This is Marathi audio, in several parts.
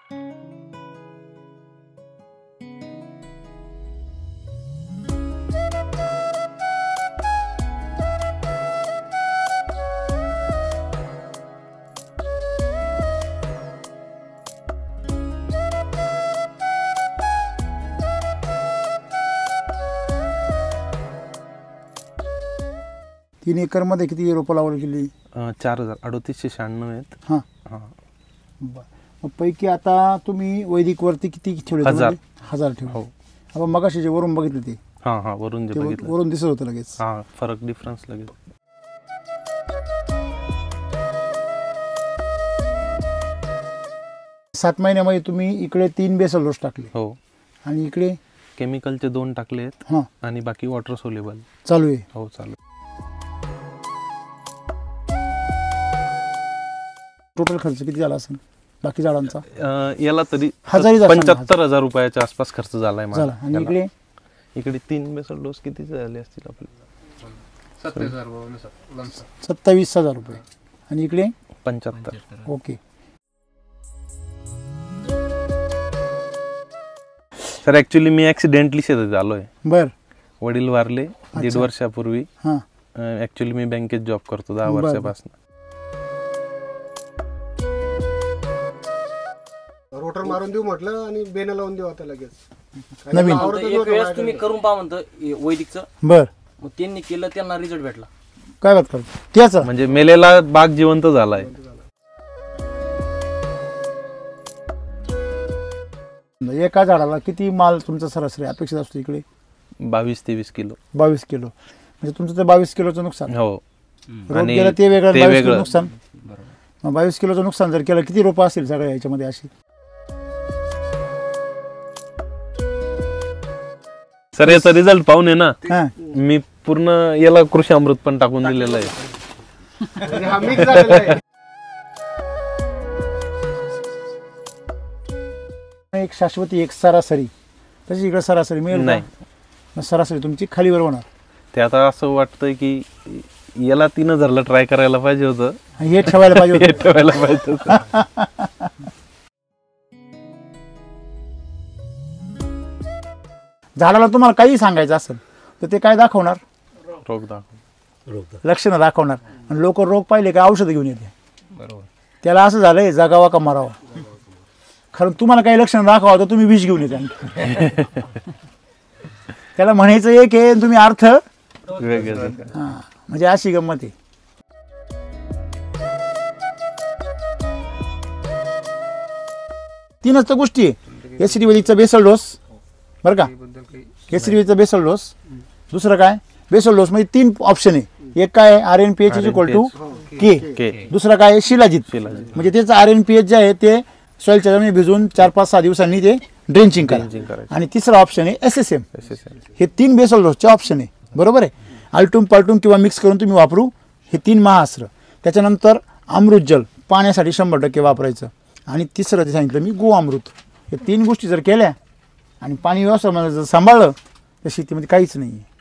तीन एकरमध्ये किती रोपं लावली गेली? 4,3896 आहेत. हां मग पैकी आता तुम्ही वैदिकवरती किती ठेवले? 1000 ठेवले. हो. आपण मगाशी जे वरून बघितलं ते वरून जे बघितलं वरून दिसत होतं लगेच. फरक डिफरन्स लगेच. सात महिन्यामध्ये तुम्ही इकडे 3 बेसल डोस टाकले. हो. आणि इकडे केमिकलचे 2 टाकले आहेत. हां. आणि बाकी वॉटर सोल्युबल चालू आहे. हो चालू. टोटल खर्च किती झाला असेल बाकी झाडांचा? याला तरी 75,000 रुपयाच्या आसपास खर्च झालाय माझा. आणि इकडे इकडे 3 बेसल डोस किती झाले असतील आपले? 27,000 रुपये. आणि इकडे 75. ओके. सर ऍक्च्युली मी ऍक्सिडेंटली शेतात आलोय. बर. वडील वारले 1.5 वर्षापूर्वी. ऍक्च्युली मी बँकेत जॉब करतो 10 वर्षापासून. रोटर मारून देऊ म्हटलं आणि बेन लावून देऊ आता लगेच. नवीन एक वेळेस तुम्ही करून पहा म्हणतं वैदिकचं. बर. मग त्यांनी केलं, त्यांना रिझल्ट भेटला. काय बात करतो त्याचा? म्हणजे मेलेला बाग जिवंत झालाय. एका झाडाला किती माल तुमचा सरासरी अपेक्षित असतो इकडे? 22-23 किलो. 22 किलो म्हणजे तुमचं ते 22 किलोचं नुकसान. हो. रोप गेलं ते वेगळं, 22 किलो नुकसान. मग 22 किलोचं नुकसान जर केलं किती रोपं असतील सगळ्या याच्यामध्ये अशी? सर याचा रिझल्ट पाहून आहे ना मी पूर्ण याला कृषी अमृत पण टाकून दिलेलं आहे. एक शाश्वती एक सरासरी तशी इकडे सरासरी मिळेल नाही. सरासरी तुमची खालीवर होणार. ते आता असं वाटतंय की याला 3000ला ट्राय करायला पाहिजे होतं. हे ठेवायला पाहिजे हे ठेवायला पाहिजे होतं. झाडाला तुम्हाला काही सांगायचं असेल तर ते काय दाखवणार? रोग दाखव, लक्षणं दाखवणार. आणि लोक रोग पाहिले का औषध घेऊन येते. बरोबर. त्याला असं झालंय जगावा का मरावा. खरं तुम्हाला काही लक्षणं दाखवा तर तुम्ही विष घेऊन येते. त्याला म्हणायचं एक आहे तुम्ही अर्थ वेगळं. म्हणजे अशी गंमत आहे. तीनच तर गोष्टी आहे. एसिडी वैदिकचा बेसल डोस बरं का. एसिडी वैदिकचा बेसल डोस. दुसरं काय बेसल डोस मध्ये 3 ऑप्शन आहे. एक काय RNPH = K. दुसरा काय शिलाजीत म्हणजे त्याचं RNPH जे आहे ते सॉइलच्या जमिनी भिजून 4-5-6 दिवसांनी ते ड्रेंचिंग करा. आणि तिसरा ऑप्शन आहे SSM. हे 3 बेसल डोसचे ऑप्शन आहे. बरोबर आहे. आलटून पालटून किंवा मिक्स करून तुम्ही वापरू. हे 3 महाअस्त्र. त्याच्यानंतर अमृत जल पाण्यासाठी 100% वापरायचं. आणि तिसरं ते सांगितलं मी गोअमृत. हे 3 गोष्टी जर केल्या आणि पाणी व्यवस्थापन जर सांभाळलं तर शेतीमध्ये काहीच नाही आहे.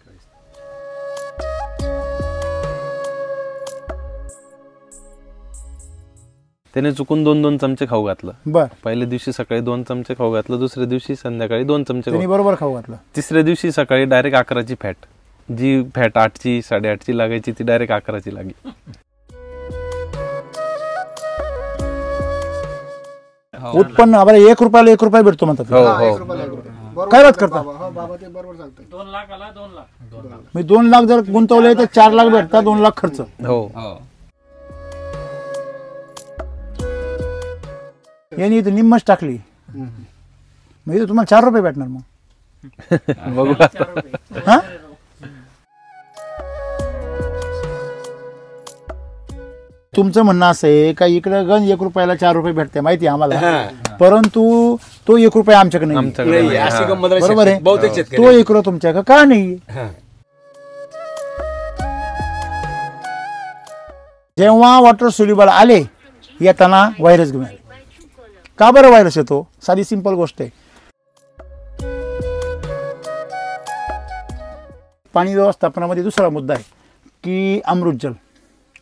त्याने चुकून 2-2 चमचे खाऊ घातलं. बर. पहिल्या दिवशी सकाळी 2 चमचे खाऊ घातलं, दुसऱ्या दिवशी संध्याकाळी 2 चमचे बरोबर खाऊ घातलं. तिसऱ्या दिवशी सकाळी डायरेक्ट 11ची फॅट. जी फॅट 8ची 8.5ची लागायची ती डायरेक्ट 11ची लागली. उत्पन्न आम्हाला 1 रुपयाला 1 रुपया भेटतो म्हणतात. काय बात करता? 2 लाखाला 2 लाख. मी 2 लाख जर गुंतवले तर 4 लाख भेटतात. 2 लाख खर्च. हो. यांनी इथं निम्मच टाकली मग इथं तुम्हाला 4 रुपये भेटणार. मग बघू. हा तुमचं म्हणणं असं आहे का इकडे गण 1 रुपयाला 4 रुपये भेटते माहिती आहे आम्हाला. परंतु तो 1 रुपया आमच्याकडे नाही. बरोबर आहे. तो 1 रुपया तुमच्याकडे का नाही? जेव्हा वॉटर सोल्युबल आले येताना व्हायरस घेऊन आले. का बरं व्हायरस येतो? साधी सिंपल गोष्ट आहे. पाणी व्यवस्थापनामध्ये दुसरा मुद्दा आहे की अमृत जल.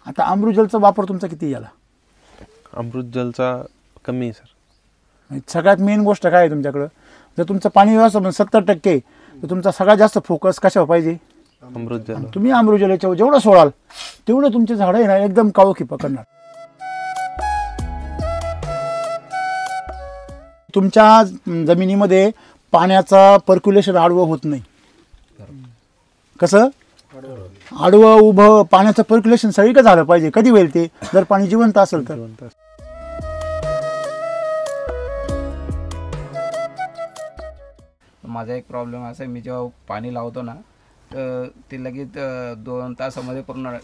आता अमृत जलचा वापर तुमचा किती झाला? अमृत जलचा कमी सर. सगळ्यात मेन गोष्ट काय आहे तुमच्याकडं, जर तुमचं पाणी व्यवस्थापन 70% तर तुमचा सगळ्यात जास्त फोकस कशावर पाहिजे, अमृतजल. आणि तुम्ही अमृतजल याच्यावर जेवढं सोडाल तेवढं तुमचे झाडं आहे ना एकदम काळोखी पकडणार. तुमच्या जमिनीमध्ये पाण्याचा पर्क्युलेशन आडवं होत नाही. कसं आडवं उभं पाण्याचं पर्क्युलेशन सगळीकडे झालं पाहिजे. कधी होईल ते, जर पाणी जिवंत असेल तर. माझा एक प्रॉब्लेम असा आहे, मी जेव्हा पाणी लावतो ना तर ते लगेच 2 तासामध्ये पूर्ण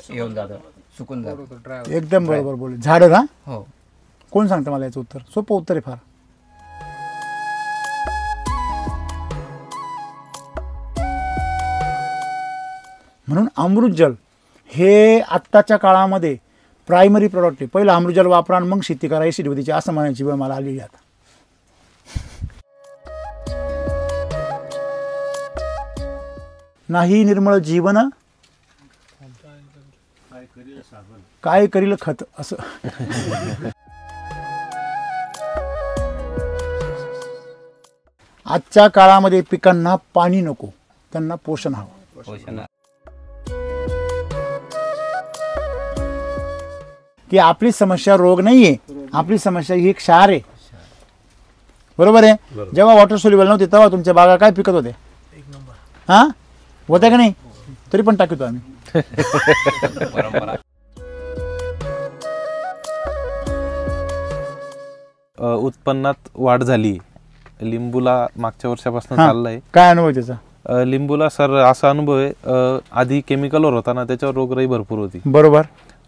येऊन जातं, सुकून जातं. एकदम बरोबर बोलले. झाडं ना, हो. कोण सांगतं मला याचं उत्तर? सोपं उत्तर आहे फार. म्हणून अमृतजल हे आत्ताच्या काळामध्ये प्रायमरी प्रॉडक्ट आहे. पहिलं अमृतजल वापरा आणि मग शेती करा एसिडिटीची, असं म्हणायची वेळ मला आलेली आता. नाही निर्मळ जीवन काय करील खत, असं. आजच्या काळामध्ये पिकांना पाणी नको, त्यांना पोषण हवं. पोषण. की आपली समस्या रोग नाहीये, आपली समस्या ही एक क्षार आहे. बरोबर आहे. जेव्हा वॉटर सोल्युबल नव्हते तेव्हा तुमच्या बागा काय पिकत होते? हा, होत्या का नाही? तरी पण टाकतो आम्ही. उत्पन्नात वाढ झाली. लिंबूला मागच्या वर्षापासून चाललंय. काय अनुभव त्याचा? लिंबूला सर असा अनुभव आहे, आधी केमिकलवर होता ना त्याच्यावर रोगराई भरपूर होती. बरोबर.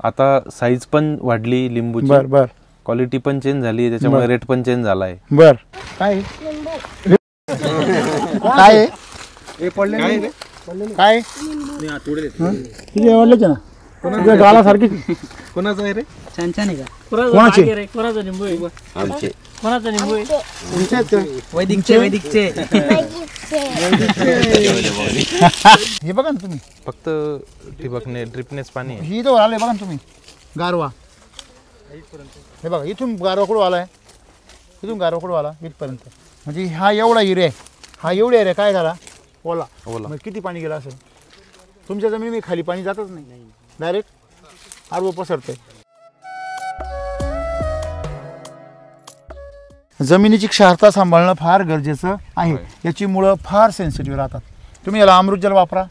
आता साईज पण वाढली लिंबूची, बर बर, क्वालिटी पण चेंज झाली, त्याच्यामुळे रेट पण चेंज झालाय. बर. काय काय काय तुझे आवडलेच ना, तुझ्या गाला सारखी. कोणाचं आहे रे? छान छान आहे का? कोणाचे? कोणाचा निंबू आहे? कोणाचा निंबू आहे? वैदिकचे. हे बघा ना तुम्ही, फक्त ठिबकने ड्रिपनेच पाणी आहे. ही तो आलाय बघा ना तुम्ही, गारवा. हे बघा इथून गारवा कुठं आलाय, इथून गारवा कुठं आला इथपर्यंत. म्हणजे हा एवढा एरिया आहे, हा एवढा एरिया काय झाला, ओला. मग किती पाणी गेलं असेल तुमच्या जमिनीमध्ये? खाली पाणी जातच नाही, डायरेक्ट आडवं पसरतंय. जमिनीची क्षारता सांभाळणं फार गरजेचं आहे. याची मुळं फार सेन्सिटिव्ह राहतात. तुम्ही याला अमृतजल वापरा.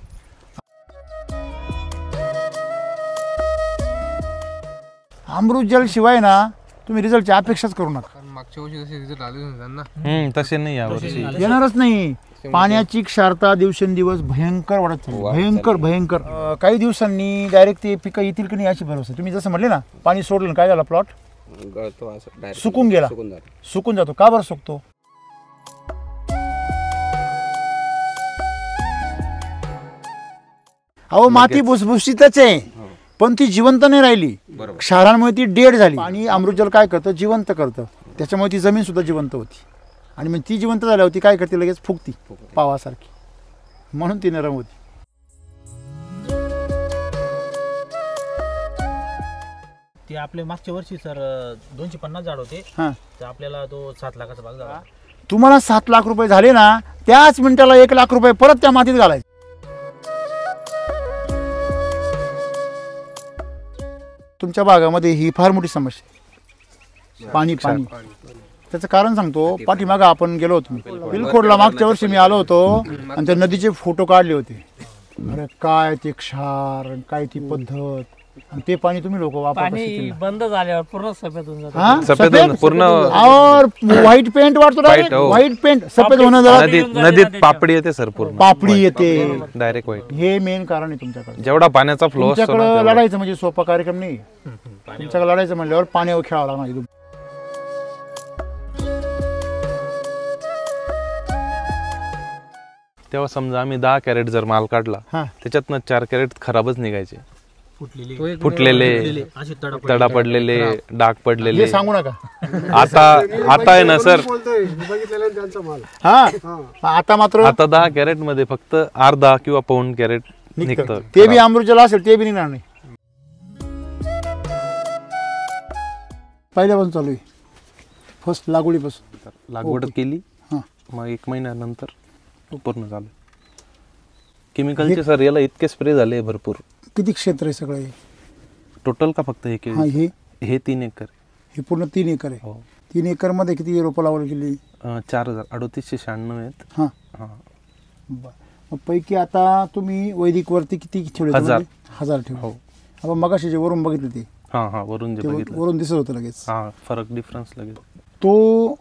अमृतजल शिवाय ना तुम्ही रिझल्टची अपेक्षाच करू नका. मागच्या वर्षी जसे रिझल्ट आले ना तसे नाही यावर्षी. येणारच नाही. पाण्याची क्षारता दिवसेंदिवस भयंकर वाढत चालली, भयंकर भयंकर. काही दिवसांनी डायरेक्ट ते पिकं येतील की नाही याची भरोसा. तुम्ही जसं म्हटले ना, पाणी सोडलं काय झालं, प्लॉट सुकून गेला. सुकून जातो. का बरं सुकतो? अहो माती भुसभुशीतच आहे, पण ती जिवंत नाही राहिली. क्षारांमुळे ती डेड झाली. आणि अमृतजल काय करतं, जिवंत करतं. त्याच्यामुळे ती जमीन सुद्धा जिवंत होती. आणि मग ती जिवंत झाल्यावर ती काय करते, लगेच फुगती पावासारखी. म्हणून ती नरम होती. ते आपले मागच्या वर्षी सर 250 झाड होते, तर आपल्याला तो 7 लाखाचा भाग झाला. तुम्हाला 7 लाख रुपये झाले ना, त्याच मिनिटाला 1 लाख रुपये परत त्या मातीत घालायचे. तुमच्या भागामध्ये ही फार मोठी समस्या, पाणी पाणी. त्याचं कारण सांगतो. पाठीमागं आपण गेलो होतो, बिलखोडला मागच्या वर्षी मी आलो होतो आणि त्या नदीचे फोटो काढले होते. अरे काय ते क्षार, काय ती पद्धत. आणि ते पाणी तुम्ही लोक पाणी बंद झाल्यावर पूर्ण सफेद होऊन जातं. हा, सफेद पूर्ण और व्हाईट पेंट वाटतो, व्हाईट पेंट सफेद होणं जरा. नदीत पापडी येते सर, पूर्ण पापडी येते डायरेक्ट व्हाईट. हे मेन कारण आहे तुमच्याकडे. जेवढा पाण्याचा फ्लो असतो तुमच्याकडे लढायचं म्हणजे सोपा कार्यक्रम नाही. तुमच्याकडे लढायचं म्हणल्यावर पाण्यावर खेळावं लागणार. तेव्हा समजा आम्ही 10 कॅरेट जर माल काढला, त्याच्यातनं 4 कॅरेट खराबच निघायचे, फुटलेले, तडा पडलेले, डाग पडलेले. सांगू नका. आता आहे ना सर, आता मात्र आता 10 कॅरेट मध्ये फक्त अर्धा किंवा पाऊण कॅरेट निघतं. ते बी अमृतजल असेल ते बी निघणार नाही. पहिल्यापासून चालू आहे. फर्स्ट लागवडीपासून. तर लागवड केली, हां. मग 1 महिन्यानंतर पूर्ण झालं. केमिकलचे सर याला इतके स्प्रे झाले भरपूर. किती क्षेत्र आहे सगळं हे? टोटल का फक्त हे हां, केळी? हे हे 3 एकर. हे पूर्ण 3 एकर आहे. हो. 3 एकर मध्ये किती रोपं लावली गेली? 4,3896 आहेत. हां, हां. बरं. मग पैकी आता तुम्ही वैदिक वरती किती ठेवले? 1000. 1000 ठेवले. हो. आपण मगाशी जे वरून बघितलं ते हां वरून जे बघितलं, वरून दिसत होतं लगेच. हां फरक डिफरन्स लगेच. तो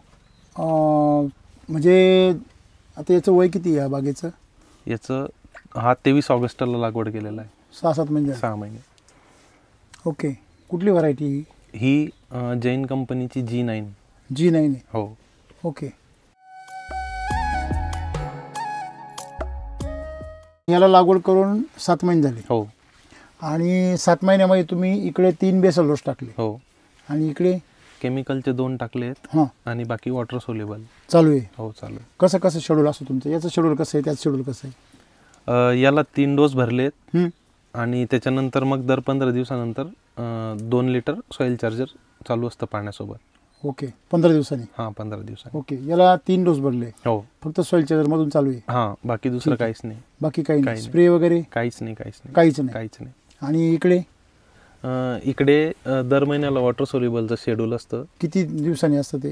म्हणजे आता याचं वय किती आहे या बागेचं? याचं 23 ऑगस्टला लागवड केलेला आहे. 6-7 महिने. 6 महिने. ओके. कुठली व्हरायटी? ही जैन कंपनीची G9. G9 आहे. हो. ओके. याला लागवड करून 7 महिने झाले. हो. आणि 7 महिन्यामध्ये तुम्ही इकडे 3 बेसल डोस टाकले हो. आणि इकडे केमिकलचे 2 टाकले आहेत हां आणि बाकी वॉटर सोल्युबल चालू आहे. हो चालू आहे. कसं कसं शेड्यूल असतं तुमचं? याचं शेड्यूल कसं आहे, त्याचं शेड्यूल कसं आहे? याला 3 डोस भरलेत हं. आणि त्याच्यानंतर मग दर 15 दिवसानंतर 2 लिटर सॉईल चार्जर चालू असतं पाण्यासोबत. ओके. 15 दिवसांनी. हां 15 दिवसांनी. ओके. याला 3 डोस भरले, हो. फक्त सॉइल चार्जर मधून चालू आहे, हां बाकी दुसरं काहीच नाही. बाकी काही नाही. काही नाही. स्प्रे वगैरे काहीच नाही. काहीच नाही. काहीच नाही. काहीच नाही. आणि इकडे इकडे दर महिन्याला वॉटर सोल्युबलचं शेड्यूल असतं. किती दिवसांनी असतं ते?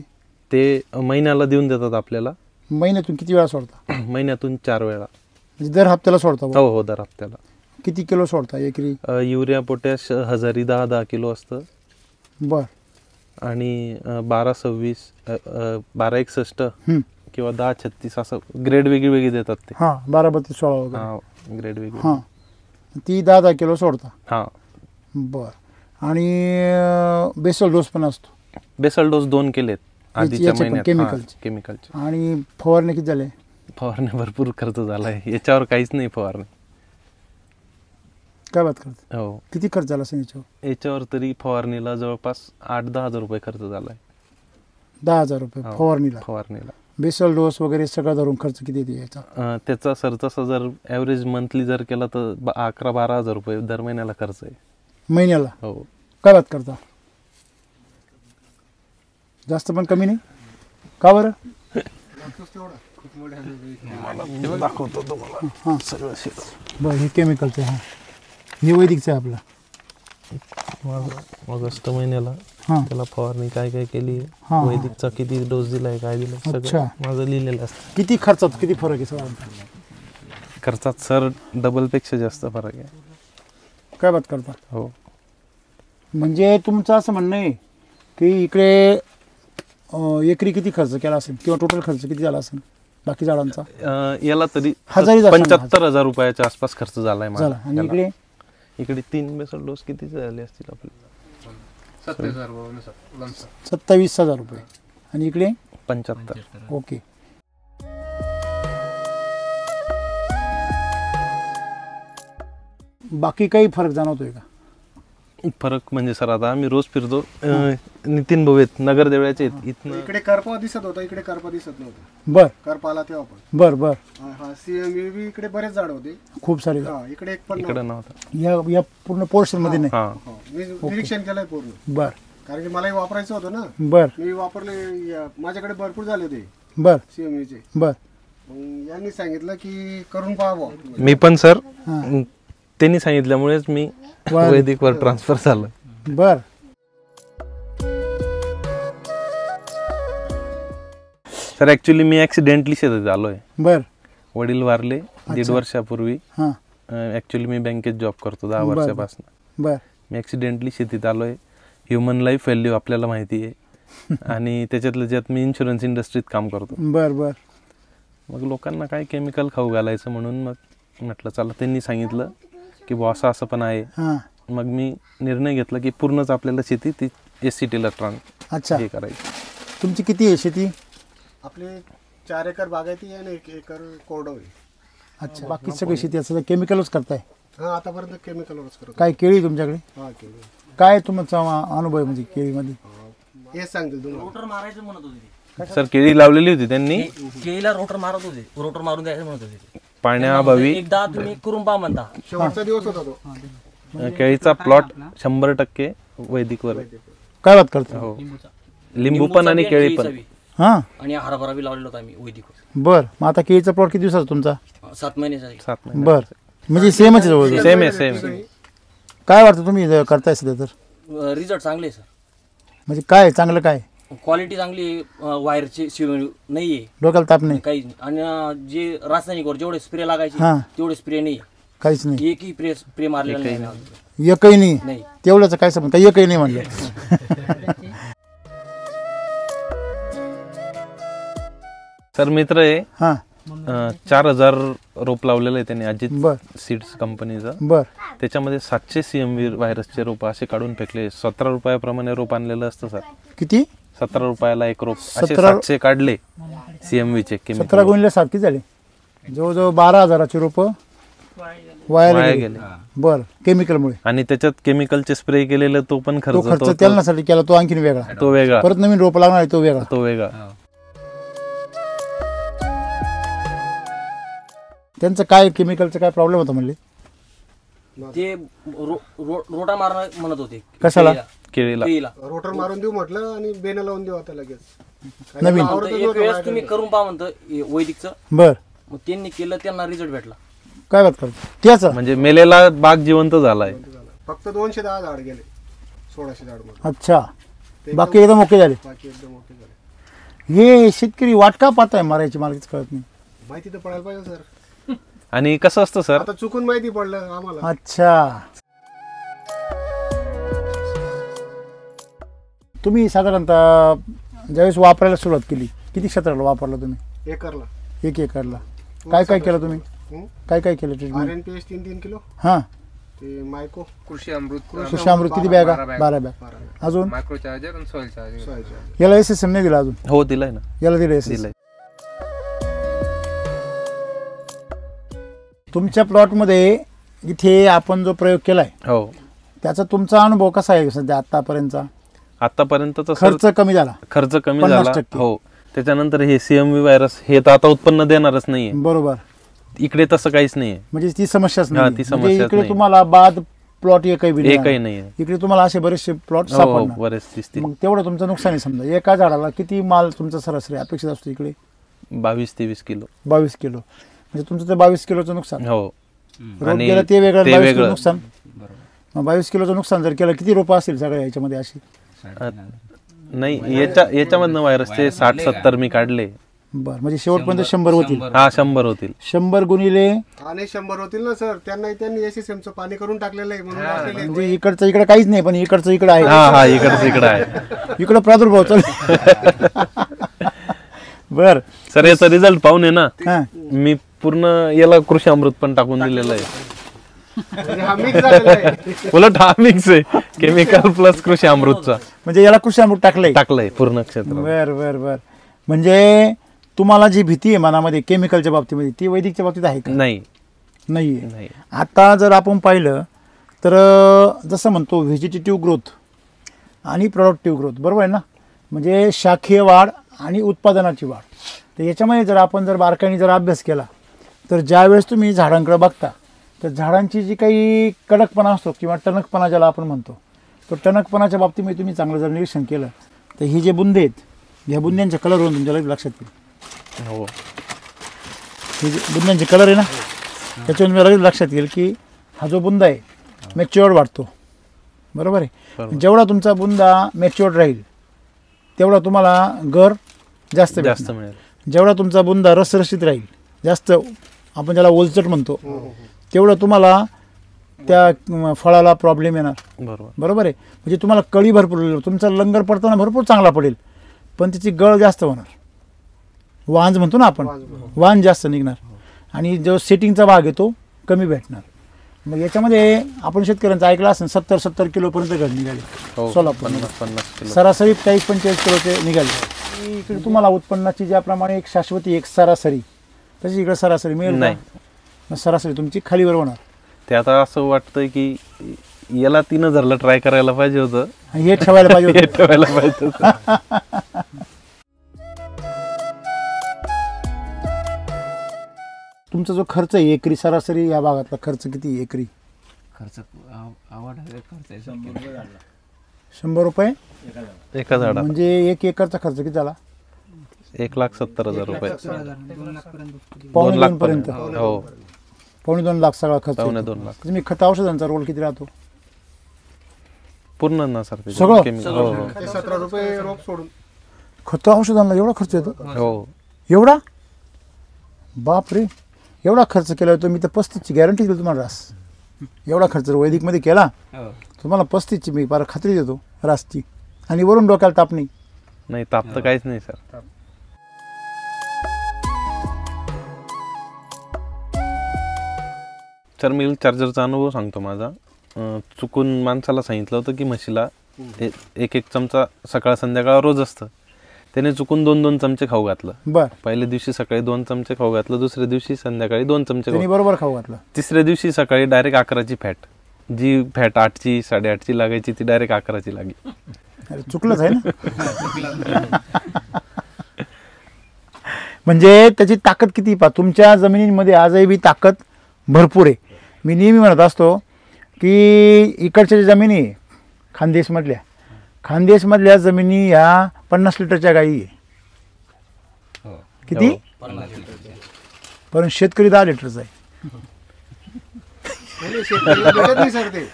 ते महिन्याला देऊन देतात आपल्याला. महिन्यातून किती वेळा सोडता? महिन्यातून 4 वेळा. म्हणजे दर हप्त्याला सोडता बुवा? हो हो दर हप्त्याला. किती किलो सोडता एकरी? युरिया पोटॅश 1010 किलो असतं बर. आणि 1226 1261 हं. किंवा 1036 असं ग्रेड वेगळी वेगळी देतात ते. हां 12-32-16 वगैरे. हां ग्रेड वेगळी. हां ती 10 किलो सोडता. हां. बर. आणि बेसल डोस पण असतो? बेसल डोस 2 केलेत आधीच्या याचे पण महिन्यात. केमिकलचे? केमिकलचे. आणि फवारणी किती झाले? फवारणी भरपूर खर्च झालाय. याच्यावर काहीच नाही फवारणी. काय बात करता? हो. किती खर्च झाला असेल याच्यावर? याच्यावर तरी फवारणीला जवळपास 8-10 हजार रुपये खर्च झालाय. 10,000 रुपये हो. फवारणीला? फवारणीला. बेसल डोस वगैरे सगळं धरून खर्च किती येते याचा? त्याचा सर तसा जर ॲव्हरेज मंथली जर केला तर 11-12 हजार रुपये दर महिन्याला खर्च आहे. महिन्याला? हो. काय बात करता? जास्त पण कमी नाही का बरं? दाखवतो तुम्हाला. हां सगळं बरं. हे केमिकलचं आहे. हां हे वैदिकचं आहे आपलं. ऑगस्ट महिन्याला हां त्याला फवारणी काय काय केली, हां. वैदिकचा किती डोस दिलाय, काय दिलं अच्छा. सगळं माझं लिहिलेलं असतं. किती खर्चात किती फरक आहे सगळा? खर्चात सर डबलपेक्षा जास्त फरक आहे. काय बात करता? हो. म्हणजे तुमचं असं म्हणणं आहे की इकडे एकरी किती खर्च केला असेल किंवा टोटल खर्च किती झाला असेल बाकी झाडांचा? याला तरी हजारी झाला. 75,000 रुपयाच्या आसपास खर्च झालाय माझा. झाला. आणि इकडे इकडे 3 बेसल डोस किती झाले असतील आपले? 27,000 रुपये. आणि इकडे 75. ओके. बाकी काही फरक जाणवतोय का? फरक म्हणजे सर आता आम्ही रोज फिरतो. नितीन भाऊ आहेत नगर देवळ्याचे आहेत. इथनं इकडे करपा दिसत होता, इकडे करपा दिसत नव्हता. बर करपा आला तेव्हा पण. बर बर. हा CMV इकडे बरेच झाड होते. खूप सारे. हा इकडे एक पण इकडे नव्हता. या पूर्ण पोर्शन मध्ये नाही? हा. हो, मी निरीक्षण केलंय पूर्ण. बर कारण की मलाही वापरायचं होतं ना. बर मी वापरले, माझ्याकडे भरपूर झाले होते बर CMV चे. बर. मग यांनी सांगितलं की करून पाहावं. मी पण सर हां. त्यांनी सांगितल्यामुळेच मी वा. वैदिकवर ट्रान्सफर झालं. बर. सर ऍक्च्युली मी ऍक्सिडेंटली शेतात आलोय. बर. वडील वारले 1.5 वर्षापूर्वी. हां ऍक्च्युली मी बँकेत जॉब करतो 10 बर. वर्षापासून. बर. मी ऍक्सिडेंटली शेतीत आलोय. ह्युमन लाईफ व्हॅल्यू आपल्याला माहिती आहे आणि त्याच्यातलं ज्यात मी इन्शुरन्स इंडस्ट्रीत काम करतो. बर बर. मग लोकांना काय केमिकल खाऊ घालायचं म्हणून मग म्हटलं चला, त्यांनी सांगितलं की बुवा असं असं पण आहे. हां. मग मी निर्णय घेतला की पूर्णच आपल्याला शेती ती SCTला अच्छा. हे करायची. तुमची किती आहे शेती? आपले 4 एकर बागायती आहे आणि 1 एकर कोरडो आहे. अच्छा. बाकी सगळी शेती असं केमिकलच करताय? हा आतापर्यंत केमिकलवरच करतो. काय केळी तुमच्याकडे? हा केळी. काय तुमचा अनुभव आहे म्हणजे केळीमध्ये? हेच सांगतील तुम्हाला. रोटर मारायचं म्हणत होते सर केळी लावलेली होती त्यांनी. केळीला रोटर मारत होते, रोटर मारून द्यायचं म्हणत होते. पाण्याअभावी एकदा तुम्ही करून पहा म्हणता. शेवटचा दिवस होता तो. केळीचा प्लॉट 100% वैदिकवर आहे. काय बात करता? हो. लिंबू पण आणि केळी पण. हां आणि हरभरा बी लावलेला होता आम्ही वैदिक बर. मग आता केळीचा प्लॉट किती दिवसाचा तुमचा? 7 महिन्याचा आहे. 7 महिने. बर. म्हणजे सेमच आहे जवळ. सेम आहे सेम. काय वाटतं तुम्ही जर करताय सध्या तर? रिझल्ट चांगले आहे सर. म्हणजे काय चांगलं काय? क्वालिटी चांगली आहे. वायरची नाही आहे डोक्याला ताप नाही? काही. आणि जे रासायनिक वर जेवढे स्प्रे लागायचे हां. तेवढे स्प्रे नाही. काहीच नाही? एकही स्प्रे मारलेला नाही. एकही नाही? नाही. तेवढंच काय संबंध? काही एकही नाही म्हणलं. सर मित्र आहे, हां 4000 रोप लावलेलं आहे त्यांनी अजित बर सीड्स कंपनीचं. बर. त्याच्यामध्ये 700 CMV व्हायरसचे रोप असे काढून फेकले. 17 रुपयाप्रमाणे रोप आणलेलं असतं सर. किती? 17 रुपयाला एक रोप असे 17 700 काढले CMV चे 17 केमिकल गुणिले 7 किती झाले? जवळजवळ 12,000ची रोपं वाया वाया गेली. गेले. बर. केमिकलमुळे आणि त्याच्यात केमिकलचे स्प्रे केलेलं तो पण तो खर्च खर्च तेलण्यासाठी केला, तो आणखीन वेगळा. तो वेगळा. परत नवीन रोप लागणार आहे, तो वेगळा. तो वेगळा. त्यांचं काय केमिकलचं काय प्रॉब्लेम होता म्हणले? ते रोटा मारणार म्हणत होते. कशाला? केळीला. केळीला. रोटर मारून देऊ म्हटलं आणि बेन लावून देऊ आता लगेच. नवीन? म्हणतं एक वेळेस तुम्ही करून पहा म्हणतं वैदिकचं. बर. मग त्यांनी केलं, त्यांना रिझल्ट भेटला. काय बात करतो त्याचं? म्हणजे मेलेला बाग जिवंत झालाय. फक्त 210 झाड गेले 1600 झाड मध्ये. अच्छा. बाकी एकदम ओके झाले? बाकी एकदम मोठे झाले. हे शेतकरी वाट का पाहताय मारायची? मला काहीच कळत नाही. माहिती तर पडायला पाहिजे सर. आणि कसं असतं सर, आता चुकून माहिती पडलं आम्हाला. अच्छा. तुम्ही साधारणतः ज्यावेळेस वापरायला सुरुवात केली, किती क्षेत्राला वापरला तुम्ही? एकरला 1 एकरला. काय काय केलं तुम्ही? हं? काय काय केलं ट्रीटमेंट? RNPH 3-3 kilo. हां. ते मायको कृषी अमृत कृषी किती बॅगा? 12 बॅग. 12 अजून मायक्रो चार्जर आणि सॉइल चार्जर. सोयाचे. याला SSM नाही दिला अजून? हो दिलाय ना. याला दिलं SSM. दिलाय. तुमच्या प्लॉटमध्ये इथे आपण जो प्रयोग केलाय हो. त्याचा तुमचा अनुभव कसा आहे सध्या आतापर्यंतचा? आतापर्यंतचा खर्च कमी झाला? खर्च कमी 50% झाला. हो. त्याच्यानंतर हे CMV व्हायरस हे तर आता उत्पन्न देणारच नाहीये. बरोबर. इकडे तसं काहीच नाहीये. म्हणजे ती समस्याच हा, नाही. ती म्हणजे समस्याच इकडे नाही. तुम्हाला बाद प्लॉट एकही बी नाही. एकही नाहीये. इकडे तुम्हाला असे बरेचसे प्लॉट हो हो सापडणार. बरेच दिसतील. मग तेवढं तुमचं नुकसान आहे. समजा एका झाडाला किती माल तुमचा सरासरी अपेक्षित असतो इकडे? 22-23 किलो. 22 किलो. म्हणजे तुमचं ते 22 किलोचं नुकसान. हो. रोप गेलं ते वेगळं, ते 22 किलो वेगळं. नुकसान. मग 22 किलोचं नुकसान जर केलं, किती रोपं असतील सगळ्या याच्यामध्ये अशी? नाही याच्यामधनं व्हायरसचे 60-70 मी काढले. बरं. म्हणजे शेवटपर्यंत 100 होतील. हा 100 होतील. 100 गुणिले आणि 100 होतील ना सर. त्यांनी SSM चं पाणी करून टाकलेलं आहे म्हणून वाचलेले आहेत. म्हणजे इकडचं इकडे काहीच नाही, पण इकडचं इकडे आहे. हा हा इकडचं इकडं आहे. इकडं प्रादुर्भाव चालू. बर. सर याचा रिझल्ट पाहून आहे ना, हा. मी पूर्ण याला कृषी अमृत पण टाकून दिलेलं आहे. म्हणजे हा मिक्स झालेला आहे. उलट हा मिक्स आहे केमिकल प्लस कृषी अमृतचा. म्हणजे याला कृषी अमृत टाकलंय? टाकलंय पूर्ण क्षेत्र. बर बर बर. म्हणजे तुम्हाला जी भीती आहे मनामध्ये केमिकलच्या बाबतीमध्ये, ती वैदिकच्या बाबतीत आहे का? नाही नाहीये. नाही. आता जर आपण पाहिलं तर जसं म्हणतो व्हेजिटेटिव्ह ग्रोथ आणि प्रोडक्टिव्ह ग्रोथ, बरोबर आहे ना? म्हणजे शाखीय वाढ आणि उत्पादनाची वाढ. तर याच्यामध्ये जर आपण जर बारकाईने जर अभ्यास केला तर ज्यावेळेस तुम्ही झाडांकडे बघता तर झाडांची जी काही कडकपणा असतो किंवा टणकपणा ज्याला आपण म्हणतो, तो टणकपणाच्या बाबतीमध्ये तुम्ही चांगलं जर निरीक्षण केलं तर ही जे बुंदे आहेत, ह्या बुंद्यांच्या कलरवरून तुमच्या लक्षात येईल. हो. हे जे बुंद्यांचे कलर आहे ना, त्याच्यावरून मला लक्षात येईल की हा जो बुंदा आहे मॅच्युअर्ड वाटतो. बरोबर आहे? जेवढा तुमचा बुंदा मॅच्युअर्ड राहील तेवढा तुम्हाला गर जास्त मिळेल. जेवढा तुमचा बुंदा रसरशीत राहील, जास्त आपण ज्याला ओलचट म्हणतो, तेवढं तुम्हाला त्या फळाला प्रॉब्लेम येणार. बरोबर आहे? म्हणजे तुम्हाला कळी भरपूर, तुमचा लंगर पडताना भरपूर चांगला पडेल, पण त्याची गळ जास्त होणार. वांज म्हणतो ना आपण, वांज जास्त निघणार आणि जो सेटिंगचा भाग आहे तो कमी भेटणार. मग याच्यामध्ये आपण शेतकऱ्यांचं ऐकलं असेल 70 किलोपर्यंत घड निघाले सोलापूर, 50 सरासरी 40-45 किलोचे निघाले. इकडे तुम्हाला उत्पन्नाची ज्याप्रमाणे एक शाश्वती एक सरासरी, तशी इकडे सरासरी मिळेल नाही. सरासरी तुमची खालीवर होणार. ते आता असं वाटतंय की याला 3000ला ट्राय करायला पाहिजे होतं, हे ठेवायला पाहिजे होतं. ठेवायला पाहिजे होतं. तुमचा जो खर्च आहे एकरी सरासरी या भागातला खर्च किती एकरी? खर्च आवड खर्च आहे. 100 रुपये एका झाडा म्हणजे 1 एकरचा खर्च किती झाला? 1,70,000 रुपये. 2.5 पर्यंत. हो 2.5 लाख सगळा खर्च. 2.5 लाख तुम्ही खत औषधांचा रोल किती राहतो? पूर्ण ना सर ते सगळं? हो ते 17 रुपये रोप सोडून खत औषधांना एवढा खर्च येतो? हो एवढा? बाप रे, एवढा खर्च केला तर मी तर 35ची गॅरंटी देतो तुम्हाला रास. एवढा खर्च वैदिकमध्ये केला हो. तुम्हाला 35ची मी फार खात्री देतो रासची. आणि वरून डोक्याला तापणी. नाही ताप तर काहीच नाही सर. सर मिल्क चार्जरचा अनुभव सांगतो माझा. चुकून माणसाला सांगितलं होतं की म्हशीला 1 चमचा सकाळ संध्याकाळ रोज असतं. त्याने चुकून 2 चमचे खाऊ घातलं. बर. पहिल्या दिवशी सकाळी 2 चमचे खाऊ घातलं, दुसऱ्या दिवशी संध्याकाळी 2 चमचे त्यांनी बरोबर खाऊ घातलं. तिसऱ्या दिवशी सकाळी डायरेक्ट 11ची फॅट. जी फॅट 8ची 8.5ची लागायची ती डायरेक्ट 11ची लागली. अरे चुकलंच आहे ना. म्हणजे त्याची ताकद किती पहा. तुमच्या जमिनीमध्ये आजही बी ताकद भरपूर आहे. मी नेहमी म्हणत असतो की इकडच्या ज्या जमिनी आहे खानदेशमधल्या जमिनी ह्या 50 लिटरच्या गायी आहे. किती? पण शेतकरी 10 लिटरचा आहे. शेतकऱ्याला भेटत नाही सर ते.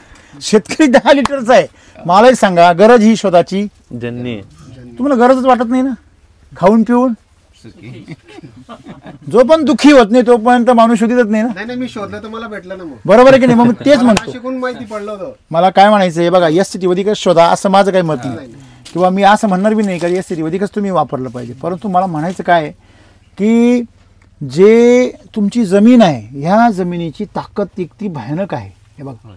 शेतकरी 10 लिटरचा आहे. मलाही सांगा, गरज ही स्वतःची ज्यांनी तुम्हाला गरजच वाटत नाही ना खाऊन पिऊन. जो पण दुःखी होत नाही तोपर्यंत माणूस शोधितच नाही ना. नाही मी शोधलं तर मला भेटलं ना. मग बरोबर आहे की नाही? मग मी तेच म्हणतो. शिकून माहिती पडलं होतं. मला काय म्हणायचं आहे बघा, SCT वधिकच शोधा असं माझं काही मत नाही. किंवा मी असं म्हणणार बी नाही का SCT वधिकच तुम्ही वापरलं पाहिजे. परंतु मला म्हणायचं काय आहे की जे तुमची जमीन आहे ह्या जमिनीची ताकद किती भयानक आहे. हे बघा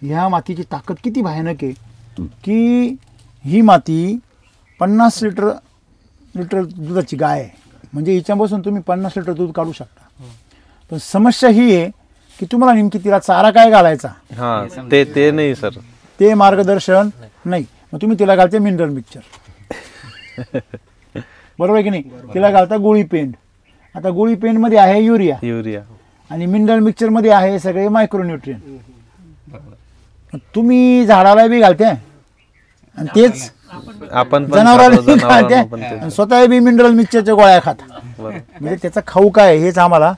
ह्या मातीची ताकद किती भयानक आहे की ही माती 50 लिटर दुधाची गाय आहे. म्हणजे हिच्यापासून तुम्ही 50 लिटर दूध काढू शकता. पण समस्या ही आहे की तुम्हाला नेमकी तिला चारा काय घालायचा हा ते नाही सर. ते मार्गदर्शन नाही. मग तुम्ही तिला घालते मिनरल मिक्सचर. बरोबर आहे की नाही? तिला घालता गोळी पेंट. आता गोळी पेंट मध्ये आहे युरिया आणि मिनरल मिक्सचर मध्ये आहे सगळे मायक्रोन्यूट्रियन. तुम्ही झाडाला बी घालते आणि तेच आपण जनावराला बी घालते आणि स्वतः बी मिनरल मिक्सचरच्या गोळ्या खाता. म्हणजे त्याचा खाऊ काय हेच आम्हाला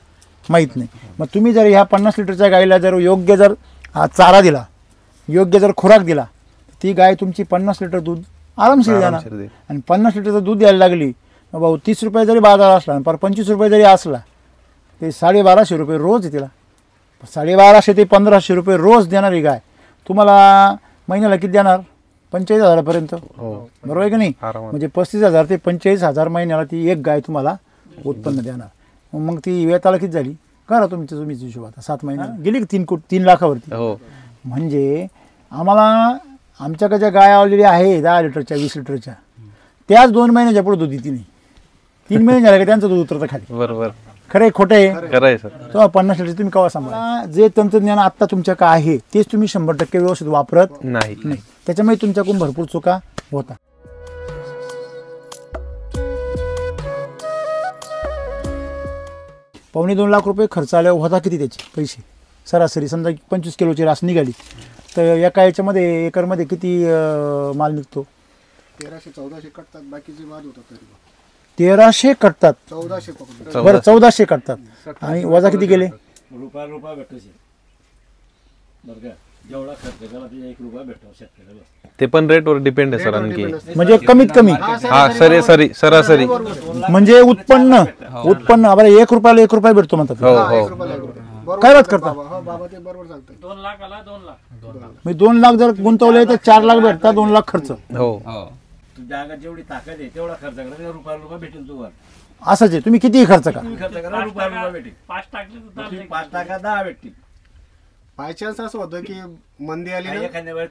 माहित नाही. मग तुम्ही जर ह्या 50 लिटरच्या गाईला जर योग्य जर चारा दिला, योग्य जर खुराक दिला, ती गाय तुमची 50 लिटर दूध आरामशीर देणार. आणि 50 लिटरचं दूध द्यायला लागली भाऊ 30 रुपये जरी बाजार असला आणि 25 रुपये जरी असला ते 1250 रुपये रोज आहे. तिला 1250 ते 1500 रुपये रोज देणारी गाय तुम्हाला महिन्याला किती देणार? 45,000 बरोबर आहे की नाही? म्हणजे 35,000 ते 45,000 महिन्याला ती एक गाय तुम्हाला उत्पन्न देणार. मग ती वेताला किती झाली करा तुमच्या हिशोबात. 7 महिना गेली की 3 लाखावरती. म्हणजे आम्हाला आमच्याकडच्या गाय ऑलरेडी आहे 10 लिटरच्या 20 लिटरच्या, त्याच 2 महिन्याच्या पुढे दूध देते नाही. 3 महिने झाले का त्यांचं दूध उतरतं खाली. बरोबर. खरंय खोटं आहे? खरं आहे सर. तेव्हा 50 लिटर तुम्ही केव्हा सांभाळा. जे तंत्रज्ञान आता तुमच्याकडे आहे तेच तुम्ही 100% व्यवस्थित वापरत नाही. त्याच्यामुळे तुमच्याकडून भरपूर चुका होता. $2.25 लाख रुपये खर्च आल्यावर होता किती त्याचे पैसे सरासरी? समजा 25 किलोची रास निघाली तर एका याच्यामध्ये एकरमध्ये किती माल निघतो? 1300-1400 कटतात. बाकीचे बाद होतात. 1300 कटतात. 1400 बरं 1400 कटतात. आणि वजा किती गेले? रुपया भेटतो जेवढा खर्च केला ते 1 रुपया भेटतो शेतकऱ्याला. ते पण रेटवर डिपेंड आहे सर. आणखी म्हणजे कमीत कमी सरासरी म्हणजे उत्पन्न बरं 1 रुपयाला 1 रुपया भेटतो म्हणतात. काय बात करता? 2 लाखाला 2 लाख. 2 लाख जर गुंतवले तर 4 लाख भेटतात. 2 लाख खर्च. जागा जेवढी ताकद आहे तेवढा खर्च करा रुपया भेटेल तुम्हाला. असंच आहे. तुम्ही कितीही खर्च करा रुपया भेटेल. 5 टाकले 5 टाका 10 भेटतील. बाय चान्स असं होतं की मंदी आली ना एखाद्या वेळेस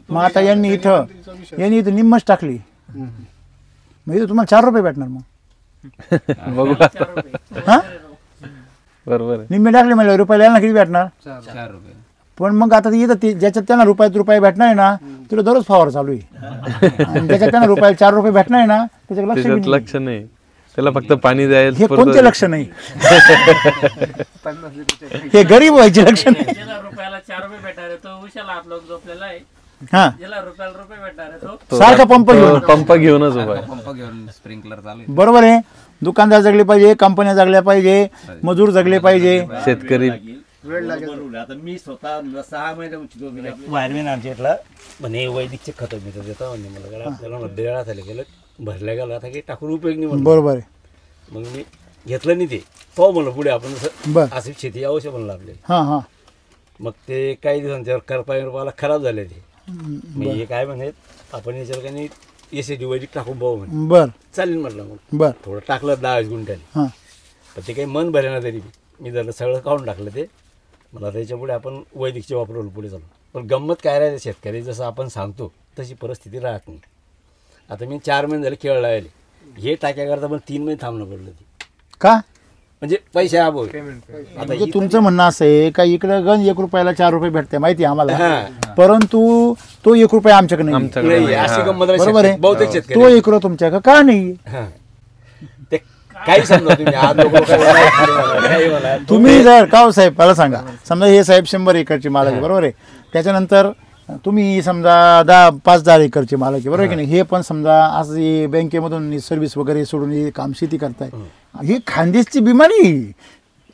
मग आता यांनी इथं निम्मच टाकली मग इथं तुम्हाला 4 रुपये भेटणार. मग बघू हा बरोबर. निम्मे टाकले म्हणजे रुपयाला यांना किती भेटणार? 4 रुपये. पण मग आता इथं ज्याच्यात त्यांना रुपये भेटणार आहे ना तुला दररोज फवार चालू आहे. आणि ज्याच्यात त्यांना रुपये 4 रुपये भेटणार आहे ना त्याच्यात लक्ष नाही. त्याला फक्त पाणी द्यायला हे कोणते लक्ष नाही? हे गरीब व्हायचे लक्ष नाही. रुपयाला 4 रुपये भेटणार तो उशाला हात लावून झोपलेला आहे. हा ज्याला रुपयाला रुपये भेटणार आहे तो तो सारखा पंप घेऊन पंप घेऊनच उभा आहे. पंप घेऊन स्प्रिंकलर चालू आहे. बरोबर आहे. दुकानदार जगले पाहिजे, कंपन्या जगल्या पाहिजे, मजूर जगले पाहिजे. शेतकरी आता मी स्वतः 6 महिने उचित वायरमॅन आमच्या इथला म्हणे वैदिकचे खतं बितं देता म्हणजे मला काय आपल्याला मध्यवेळा झाले गेलं भरल्या गेला आता काही टाकून उपयोग नाही म्हणून. बरोबर आहे. मग मी घेतलं नाही ते पाहू म्हणलं पुढे आपण बर. अशी शेती अवश्य म्हणलं आपल्याला. हा हा मग ते काही दिवसांच्यावर करपाला खराब झाले ते. मग हे काय म्हणे आपण याच्यावर काही एसीडी वैदिक टाकून पाहू म्हणे. बर चालेल म्हटलं. मग बर थोडं टाकलं 10 गुंठ्याने. हा पण ते काही मन भरे ना तरी मी जर सगळं काढून टाकलं ते मला त्याच्यापुढे आपण वैदिकचे वापरवलं पुढे चालू. पण गंमत काय राहते शेतकरी जसं आपण सांगतो तशी परिस्थिती राहत नाही. आता मी 4 महिने झाले केळ लावले हे टाक्याकरता पण 3 महिने थांबणं पडलं ते. का म्हणजे पैसे अभाव. आता म्हणजे तुमचं म्हणणं असं आहे का इकडे गंज 1 रुपयाला 4 रुपये भेटते माहिती आहे आम्हाला, परंतु तो 1 रुपया आमच्याकडे नाही. नाही, अशी गंमत राहते बरोबर आहे. बहुतेक शेतकरी. तो 1 रुपया तुमच्याकडे का नाही? हा. ते काही समजा तुम्ही आज लोकं काही म्हणा. तुम्ही जर का हो साहेब मला सांगा, समजा हे साहेब 100 एकरची मालक आहे बरोबर आहे, त्याच्यानंतर तुम्ही समजा 5-10 एकरची मालक आहे बरोबर आहे की नाही, हे पण समजा आज हे बँकेमधून सर्व्हिस वगैरे सोडून हे काम शेती करताय, ही खानदेशची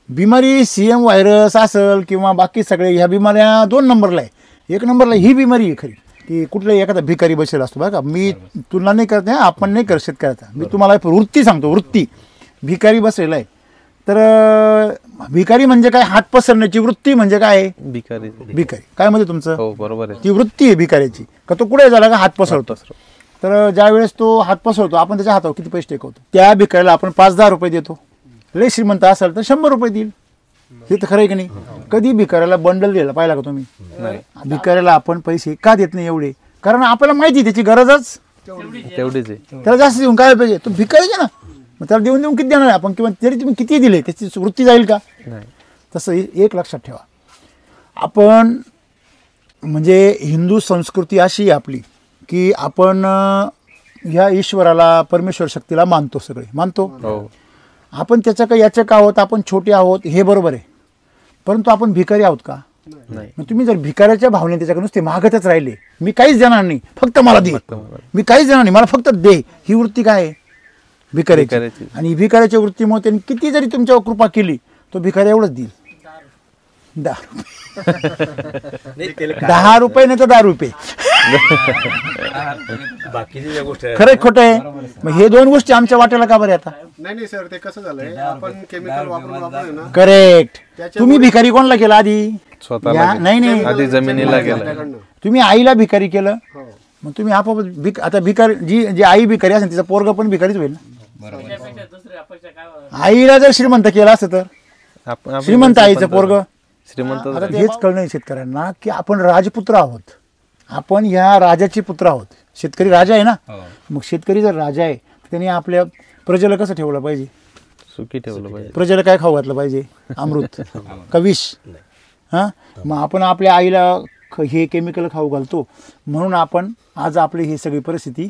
बिमारी CM व्हायरस असेल किंवा बाकी सगळे ह्या बिमाऱ्या 2 नंबरला आहे. 1 नंबरला ही बिमारी आहे खरी की कुठलाही एखादा भिकारी बसेल असतो बघा. मी तुलना नाही करत नाही, आपण नाही करत शेतकऱ्याचा, मी तुम्हाला वृत्ती सांगतो. वृत्ती भिकारी बसलेला आहे तर भिकारी म्हणजे काय, हात पसरण्याची वृत्ती म्हणजे काय, भिकारी. काय म्हणजे तुमचं हो बरोबर आहे. ती वृत्ती आहे भिकाऱ्याची का तो कुठे झाला का हात पसरतो. तर ज्या वेळेस तो हात पसरतो आपण त्याच्या हातावर किती पैसे टेकवतो. त्या भिकाऱ्याला आपण 5-10 रुपये देतो. लय श्रीमंत असेल तर 100 रुपये देईल. हे तर खरं आहे की नाही. कधी भिकाऱ्याला बंडल द्यायला पाहिला का तुम्ही? भिकाऱ्याला आपण पैसे का देत नाही एवढे, कारण आपल्याला माहिती त्याची गरजच तेवढीच आहे. त्याला जास्त देऊन काय पाहिजे, तो भिकारी ना, मग त्याला देऊन किती देणार आपण, किंवा तरी तुम्ही किती दिले त्याची वृत्ती जाईल का? तसं एक लक्षात ठेवा. आपण म्हणजे हिंदू संस्कृती अशी आहे आपली की आपण ह्या ईश्वराला परमेश्वर शक्तीला मानतो, सगळे मानतो. आपण त्याच्या का याच्या का आहोत, आपण छोटे आहोत हे बरोबर आहे, परंतु आपण भिकारी आहोत का? मग तुम्ही जर भिकाऱ्याच्या भावने त्याच्याकडे नुसते मागतच राहिले, मी काहीच देणार नाही फक्त मला दे, मी काहीच देणार नाही मला फक्त दे, ही वृत्ती काय आहे भिकाऱ्याची. आणि भिकाऱ्याच्या वृत्तीमुळे त्यांनी किती जरी तुमच्यावर कृपा केली तो भिकारी एवढंच देईल, 10 रुपये नाही तर 10 रुपये. बाकीच्या गोष्टी खरं खोटं आहे. मग हे 2 गोष्टी आमच्या वाट्याला का बरं आता? नाही सर, ते कसं झालंय आपण केमिकल वापरून ना. करेक्ट. तुम्ही भिकारी कोणाला केला आधी? स्वतःला. नाही आधी जमिनीला गेला. तुम्ही आईला भिकारी केलं, मग तुम्ही आपोआप आता भिकारी जी आई भिकारी असेल तिचा पोरगा पण भिकारीच होईल ना. आईला जर श्रीमंत केलं असतं तर श्रीमंत आईचं पोरग श्रीमंत. आता हेच कळलं शेतकऱ्यांना की आपण राजपुत्र आहोत, आपण ह्या राजाचे पुत्र आहोत. शेतकरी राजा आहे ना, मग शेतकरी जर राजा आहे तर त्यांनी आपल्या प्रजेला कसं ठेवलं पाहिजे? सुखी ठेवलं पाहिजे. प्रजेला काय खाऊ घातलं पाहिजे? अमृत का विष? हां, मग आपण आपल्या आईला हे केमिकल खाऊ घालतो म्हणून आपण आज आपली ही सगळी परिस्थिती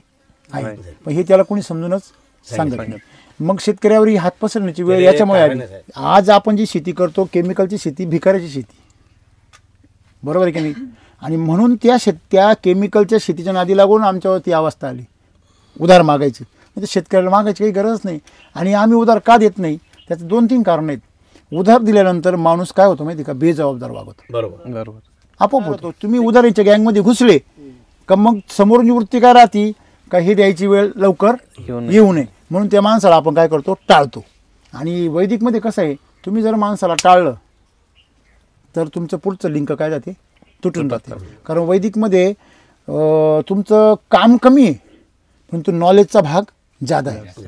आहे. पण हे त्याला कोणी समजूनच सांगत नाही. मग शेतकऱ्यावर ही हात पसरण्याची वेळ याच्यामुळे आली. आज आपण जी शेती करतो केमिकलची शेती, भिकाऱ्याची शेती, बरोबर आहे की नाही? आणि म्हणून त्या केमिकलच्या शेतीच्या नादी लागून आमच्यावर ती अवस्था आली, उधार मागायची. म्हणजे शेतकऱ्याला मागायची काही गरज नाही. आणि आम्ही उधार का देत नाही त्याचं 2-3 कारण आहेत. उधार दिल्यानंतर माणूस काय होतो माहिती का, बेजबाबदार वागतो. बरोबर आपोआप होतो. तुम्ही उधारीच्या गँगमध्ये घुसले का मग समोरची वृत्ती काय राहती का, हे द्यायची वेळ लवकर येऊ नये म्हणून त्या माणसाला आपण काय करतो, टाळतो. आणि वैदिकमध्ये कसं आहे, तुम्ही जर माणसाला टाळलं तर तुमचं पुढचं लिंक काय जाते, तुटून जाते. कारण वैदिकमध्ये तुमचं काम कमी आहे पण तो नॉलेजचा भाग जादा आहे.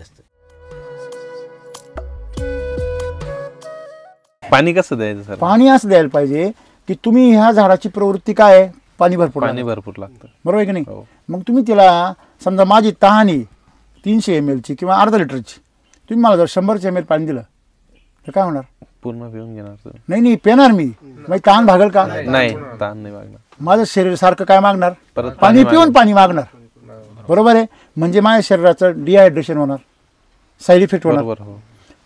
पाणी कसं द्यायचं सर? पाणी असं द्यायला पाहिजे की तुम्ही ह्या झाडाची प्रवृत्ती काय आहे, पाणी भरपूर लागतं, बरोबर आहे की नाही? मग तुम्ही तिला समजा माझी तहानी 300 ml ची किंवा अर्धा लिटरची, तुम्ही मला जर 100 ml पाणी दिलं तर काय होणार? पूर्ण पिऊन घेणार. नाही पेणार मी, मग तहान भागल का? नाही, तहान नाही मागणार. माझं शरीर सारखं काय मागणार, परत पाणी पिऊन पाणी मागणार, बरोबर आहे? म्हणजे माझ्या शरीराचं डिहायड्रेशन होणार, साईड इफेक्ट होणार.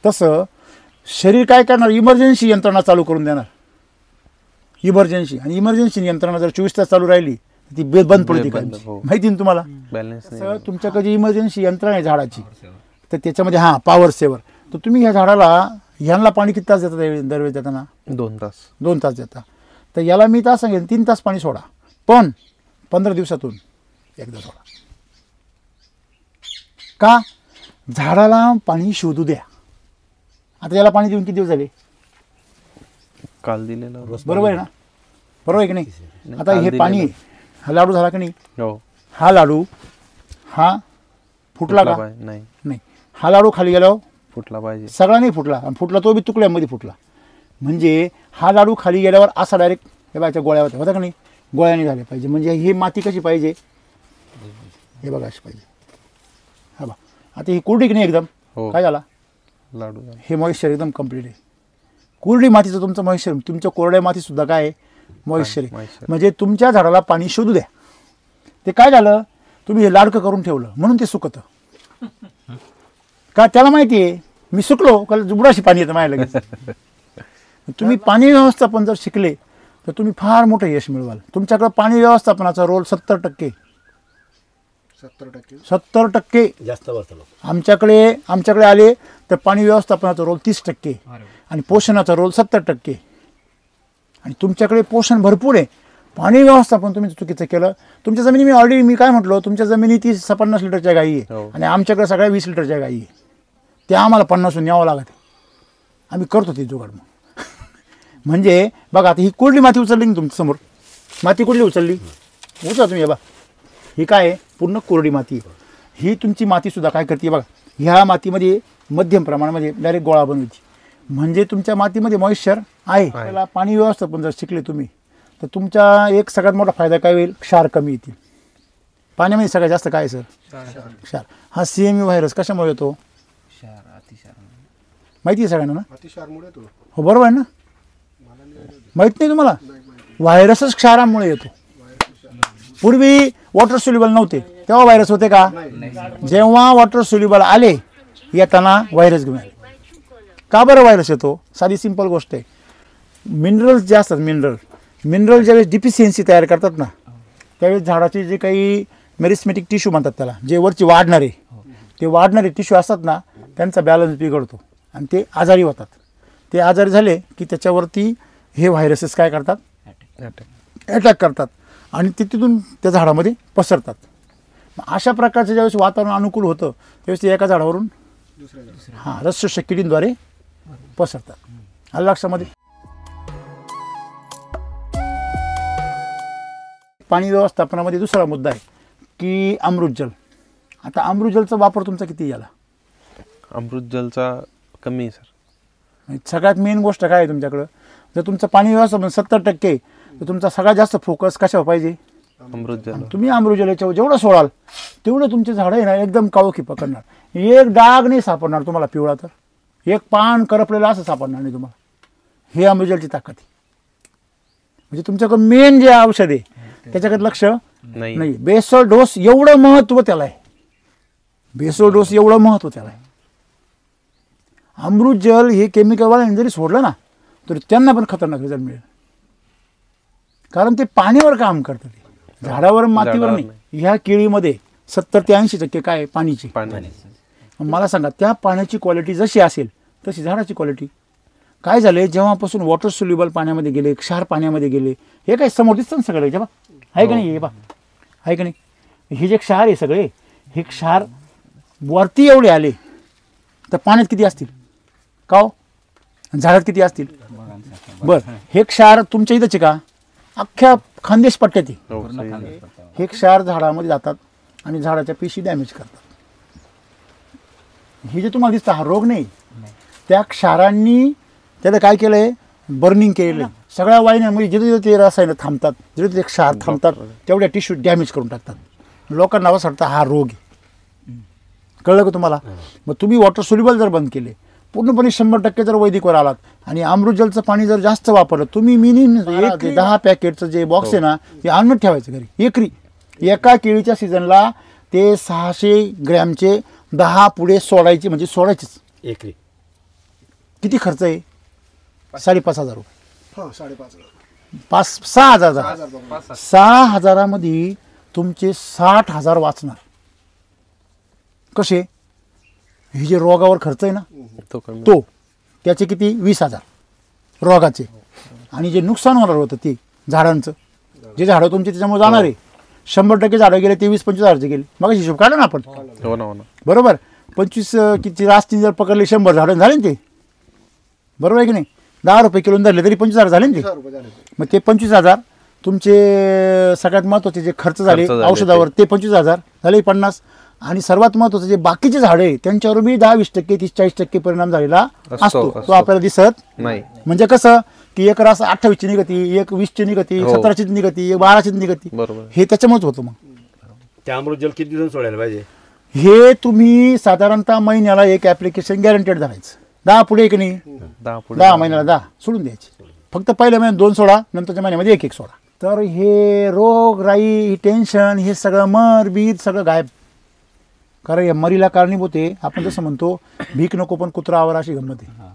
तसं शरीर काय करणार, इमर्जन्सी यंत्रणा चालू करून देणार. इमर्जन्सी आणि इमर्जन्सी यंत्रणा जर 24 तास चालू राहिली ती बंद पडते काय हो. माहिती ना तुम्हाला. बॅलन्स नाही. तसं तुमच्याकडे इमर्जन्सी यंत्रणा आहे झाडाची, तर त्याच्यामध्ये पॉवर सेवर, तर तुम्ही ह्या झाडाला ह्यांना पाणी किती तास देतात दरवेळेस देताना? 2 तास. 2 तास देता. तर याला मी तास सांगेन 3 तास पाणी सोडा, पण 15 दिवसातून एकदा सोडा. का? झाडाला पाणी शोधू द्या. आता याला पाणी देऊन किती दिवस झाले? काल दिलेलं. बरोबर आहे ना? बरोबर आहे की नाही? आता हे पाणी आहे, हा लाडू झाला की नाही? हो. हा लाडू हा फुटला का? नाही, नाही. हा लाडू खाली गेल्यावर फुटला पाहिजे. सगळा नाही फुटला, आणि फुटला तो बी तुकड्यामध्ये फुटला. म्हणजे हा लाडू खाली गेल्यावर असा डायरेक्ट हे बायच्या गोळ्या होता का नाही? गोळ्याने झाले पाहिजे. म्हणजे ही माती कशी पाहिजे? हे बघा अशी पाहिजे. हा बा, आता ही कोरडी की नाही एकदम? हो. काय झाला? लाडू झाला. हे मॉइश्चर एकदम कम्प्लीट आहे. कोरडी मातीचं तुमचं मॉइश्चर, तुमच्या कोरड्या मातीसुद्धा काय आहे? मॉइश्चर आहे. म्हणजे तुमच्या झाडाला पाणी शोधू द्या. ते काय झालं? तुम्ही हे लाडकं करून ठेवलं म्हणून ते सुकतं. का? त्याला माहिती आहे मी सुकलो का जुबडाशी पाणी येतं माझ्या लगेच. तुम्ही पाणी व्यवस्थापन जर शिकले तर तुम्ही फार मोठं यश मिळवाल. तुमच्याकडं पाणी व्यवस्थापनाचा रोल 70% 70% जास्त वाचलं. आमच्याकडे आले तर पाणी व्यवस्थापनाचा रोल 30% आणि पोषणाचा रोल 70%. आणि तुमच्याकडे पोषण भरपूर आहे, पाणी व्यवस्थापन तुम्ही चुकीचं केलं. तुमच्या जमिनी मी काय म्हटलो, तुमच्या जमिनी 30-50 लिटरच्या गायी आहे हो. आणि आमच्याकडे सगळ्या 20 लिटरच्या गायी आहे. त्या आम्हाला 50 न्यावं लागत. आम्ही करतो ते जुगाड. मग म्हणजे बघा, आता ही कुठली माती उचलली ना तुमच्या समोर? माती कुठली उचलली? उचला तुम्ही. बघा ही काय आहे? पूर्ण कोरडी माती आहे. ही तुमची मातीसुद्धा काय करते बघा, ह्या मातीमध्ये मध्यम प्रमाणामध्ये डायरेक्ट गोळा बनवायची. म्हणजे तुमच्या मातीमध्ये मॉइश्चर आहे. त्याला पाणी व्यवस्थापन जर शिकले तुम्ही तर तुमचा एक सगळ्यात मोठा फायदा काय होईल? क्षार कमी येतील. पाण्यामध्ये सगळ्यात जास्त काय सर? क्षार. हा CMV व्हायरस कशामुळे येतो? माहिती आहे सगळ्यांना ना? अतिशारमुळे तो. हो बरोबर आहे ना? माहित नाही तुम्हाला? व्हायरसच क्षारामुळे येतो. पूर्वी वॉटर सोल्युबल नव्हते तेव्हा व्हायरस होते का? जेव्हा वॉटर सोल्युबल आले येताना व्हायरस घेऊन आले. का बरं व्हायरस येतो? साधी सिंपल गोष्ट आहे. मिनरल्स जे असतात, मिनरल ज्यावेळेस डिफिशियन्सी तयार करतात ना, त्यावेळेस झाडाचे जे काही मेरिस्मेटिक टिश्यू म्हणतात त्याला, जे वरची वाढणारे टिश्यू असतात ना, त्यांचा बॅलन्स बिघडतो आणि ते आजारी होतात. ते आजारी झाले की त्याच्यावरती हे व्हायरसेस काय करतात? अटॅक करतात आणि ते तिथून त्या झाडामध्ये पसरतात. अशा प्रकारचं ज्यावेळेस वातावरण अनुकूल होतं त्यावेळेस ते एका झाडावरून रस्य किडींद्वारे पसरतात. आलं लक्षामध्ये? पाणी व्यवस्थापनामध्ये दुसरा मुद्दा आहे की अमृतजल. आता अमृतजलचा वापर तुमचा किती झाला? अमृत जलचा कमी आहे सर. सगळ्यात मेन गोष्ट काय आहे तुमच्याकडं? जर तुमचं पाणी व्यवस्थापन 70% तर तुमचा सगळ्यात जास्त फोकस कशावर पाहिजे? अमृत जल. तुम्ही अमृतजल याच्यावर जेवढं सोडाल तेवढं तुमचे झाडं आहे ना एकदम काळोखी पकडणार. एक डाग नाही सापडणार तुम्हाला पिवळा, तर एक पान करपलेलं असं सापडणार नाही तुम्हाला. हे अमृतजलची ताकद आहे. म्हणजे तुमच्याकडं मेन जे औषध आहे त्याच्याकडे लक्ष नाही. बेसल डोस एवढं महत्त्व त्याला आहे. अमृतजल हे केमिकलवाल्याने जरी सोडलं ना तरी त्यांना पण खतरनाक रिझल्ट मिळेल. कारण ते पाण्यावर काम करतं, ते झाडावर मातीवर नाही. ह्या केळीमध्ये 70 ते 80% काय पाणीची. मला सांगा, त्या पाण्याची क्वालिटी जशी असेल तशी झाडाची क्वालिटी. काय झाले, जेव्हापासून वॉटर सोल्युबल पाण्यामध्ये गेले, क्षार पाण्यामध्ये गेले, हे काय समोर दिसतं ना सगळं, जेव्हा आहे का नाही? हे बा आहे का नाही? हे जे क्षार आहे सगळे, हे क्षार वरती एवढे आले तर पाण्यात किती असतील का हो? झाडात किती असतील? बरं, हे क्षार तुमच्या इथंच का? अख्ख्या खानदेश पट्ट्यात हे क्षार झाडामध्ये जातात आणि झाडाच्या पेशी डॅमेज करतात. हे जे तुम्हाला दिसतं हा रोग नाही, त्या क्षारांनी त्याला काय केलंय? बर्निंग केलेलं आहे. सगळ्या वाहिन्यांमध्ये जिथे ते रसायनं थांबतात, जिथे ते क्षार थांबतात तेवढ्या टिश्यू डॅमेज करून टाकतात. लोकांना असं वाटतं हा रोग आहे. कळलं का तुम्हाला? मग तुम्ही वॉटर सोल्युबल जर बंद केले, पूर्णपणे 100% जर वैदिकवर आलात आणि अमृतजलचं पाणी जर जास्त वापरलं, तुम्ही मिनिमम 10 पॅकेटचं जे बॉक्स आहे ना ते आणून ठेवायचं घरी. एका केळीच्या सीझनला ते 600 ग्रॅमचे 10 पुढे सोडायचे, म्हणजे सोडायचेच. किती खर्च आहे? 5,500 रुपये. 5,500. 6 हजार 6,000मध्ये तुमचे 60,000 वाचणार. कसे? हे जे रोगावर खर्च आहे ना तो कमी. तो त्याचे किती 20,000 रोगाचे. आणि जे नुकसान होणार होतं ते झाडांचं, जे झाडं तुमचे त्याच्यामुळे जाणार आहे, 100% झाडं गेले ते 20-25 हजारचे गेले. मग हिशोब काढा ना आपण, हो ना, हो ना. बरोबर. 25 किती रास्तीने जर पकडले 100 झाडं झाले ना ते, बरोबर आहे की नाही. 10 रुपये किलो धरले तरी 25,000 झाले ना ते. मग ते 25,000 तुमचे सगळ्यात महत्त्वाचे जे खर्च झाले औषधावर ते 25,000 झाले 50. आणि सर्वात महत्त्वाचं जे बाकीचे झाडं आहे त्यांच्यावर बी 10-20%, 30-40% परिणाम झालेला असतो. तो आपल्याला दिसत नाही. म्हणजे कसं की एक रास 28ची निघती, एक 20ची निघती, 17ची निघती, एक 12ची निघती. बरोबर. हे त्याच्यामुळेच होतं. मग त्या अमृतजल किती दिवस सोडायला पाहिजे? हे तुम्ही साधारणतः महिन्याला एक ॲप्लिकेशन गॅरंटेड धरायचं. 10 पुढे की नाही, 10 महिन्याला 10 सोडून द्यायचे. फक्त पहिल्या महिन्यात 2 सोडा, नंतरच्या महिन्यामध्ये 1-1 सोडा. तर हे रोग राई टेन्शन हे सगळं मर बीर सगळं गायब. कारण या मरीला कारणीभूत आहे. आपण जसं म्हणतो भीक नको पण कुत्रा आवर, अशी गंमत आहे.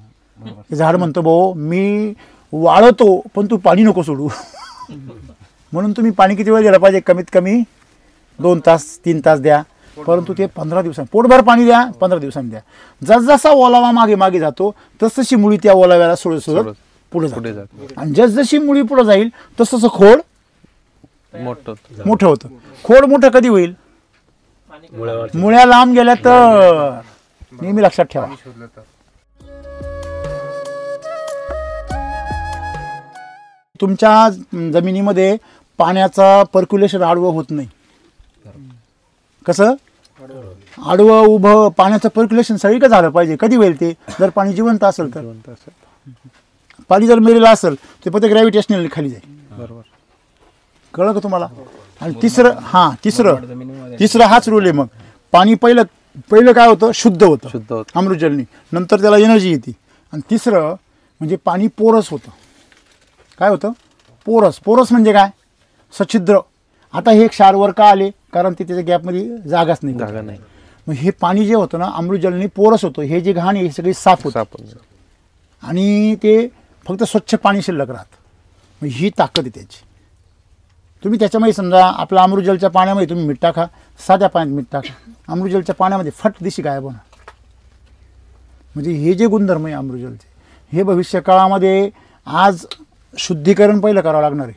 हे झाड म्हणतो भाऊ मी वाळवतो पण तू पाणी नको सोडू. म्हणून तुम्ही पाणी किती वेळ द्यायला पाहिजे? कमीत कमी 2 तास 3 तास द्या, परंतु ते 15 दिवसांनी पोटभर पाणी द्या, 15 दिवसांनी द्या. जसजसा ओलावा मागे मागे जातो तसतशी मुळी त्या ओलाव्याला सोडत सोडत पुढे जाते. आणि जसजशी मुळी पुढे जाईल तसं खोड मोठं होतं. खोड मोठं कधी होईल? मुळ्या लांब गेल्या तर. नेहमी लक्षात ठेवा. तुमच्या जमिनीमध्ये पाण्याचा पर्क्युलेशन आडवं होत नाही. कसं आडवं उभं पाण्याचं पर्क्युलेशन सगळीकडे झालं पाहिजे. कधी होईल ते? जर पाणी जिवंत असेल तर. पाणी जर मेलेलं असेल ते फक्त ग्रॅव्हिटेशनल खाली जाईल. बरोबर. कळलं का तुम्हाला? आणि तिसरं हाच रूल आहे. मग पाणी पहिलं काय होतं? शुद्ध होतं अमृतजलनी, नंतर त्याला एनर्जी येते. आणि तिसरं म्हणजे पाणी पोरस होतं. काय होतं? पोरस म्हणजे काय? सच्छिद्र. आता हे क्षारवर का आले? कारण ते त्याच्या गॅपमध्ये जागाच नाही. मग हे पाणी जे होतं ना अमृतजलनी पोरस होतं. हे जे घाण आहे हे सगळी साफ होतं आणि ते फक्त स्वच्छ पाणी शिल्लक राहतं. मग ही ताकद आहे त्याची. तुम्ही त्याच्यामध्ये समजा आपल्या अमृतजलच्या पाण्यामध्ये तुम्ही मीठ टाका, साध्या पाण्यात मीठ टाका, अमृतजलच्या पाण्यामध्ये फट दिशी गायब होणार. म्हणजे हे जे गुणधर्म आहे अमृतजलचे हे भविष्य काळामध्ये आज शुद्धीकरण पहिलं करावं लागणार आहे.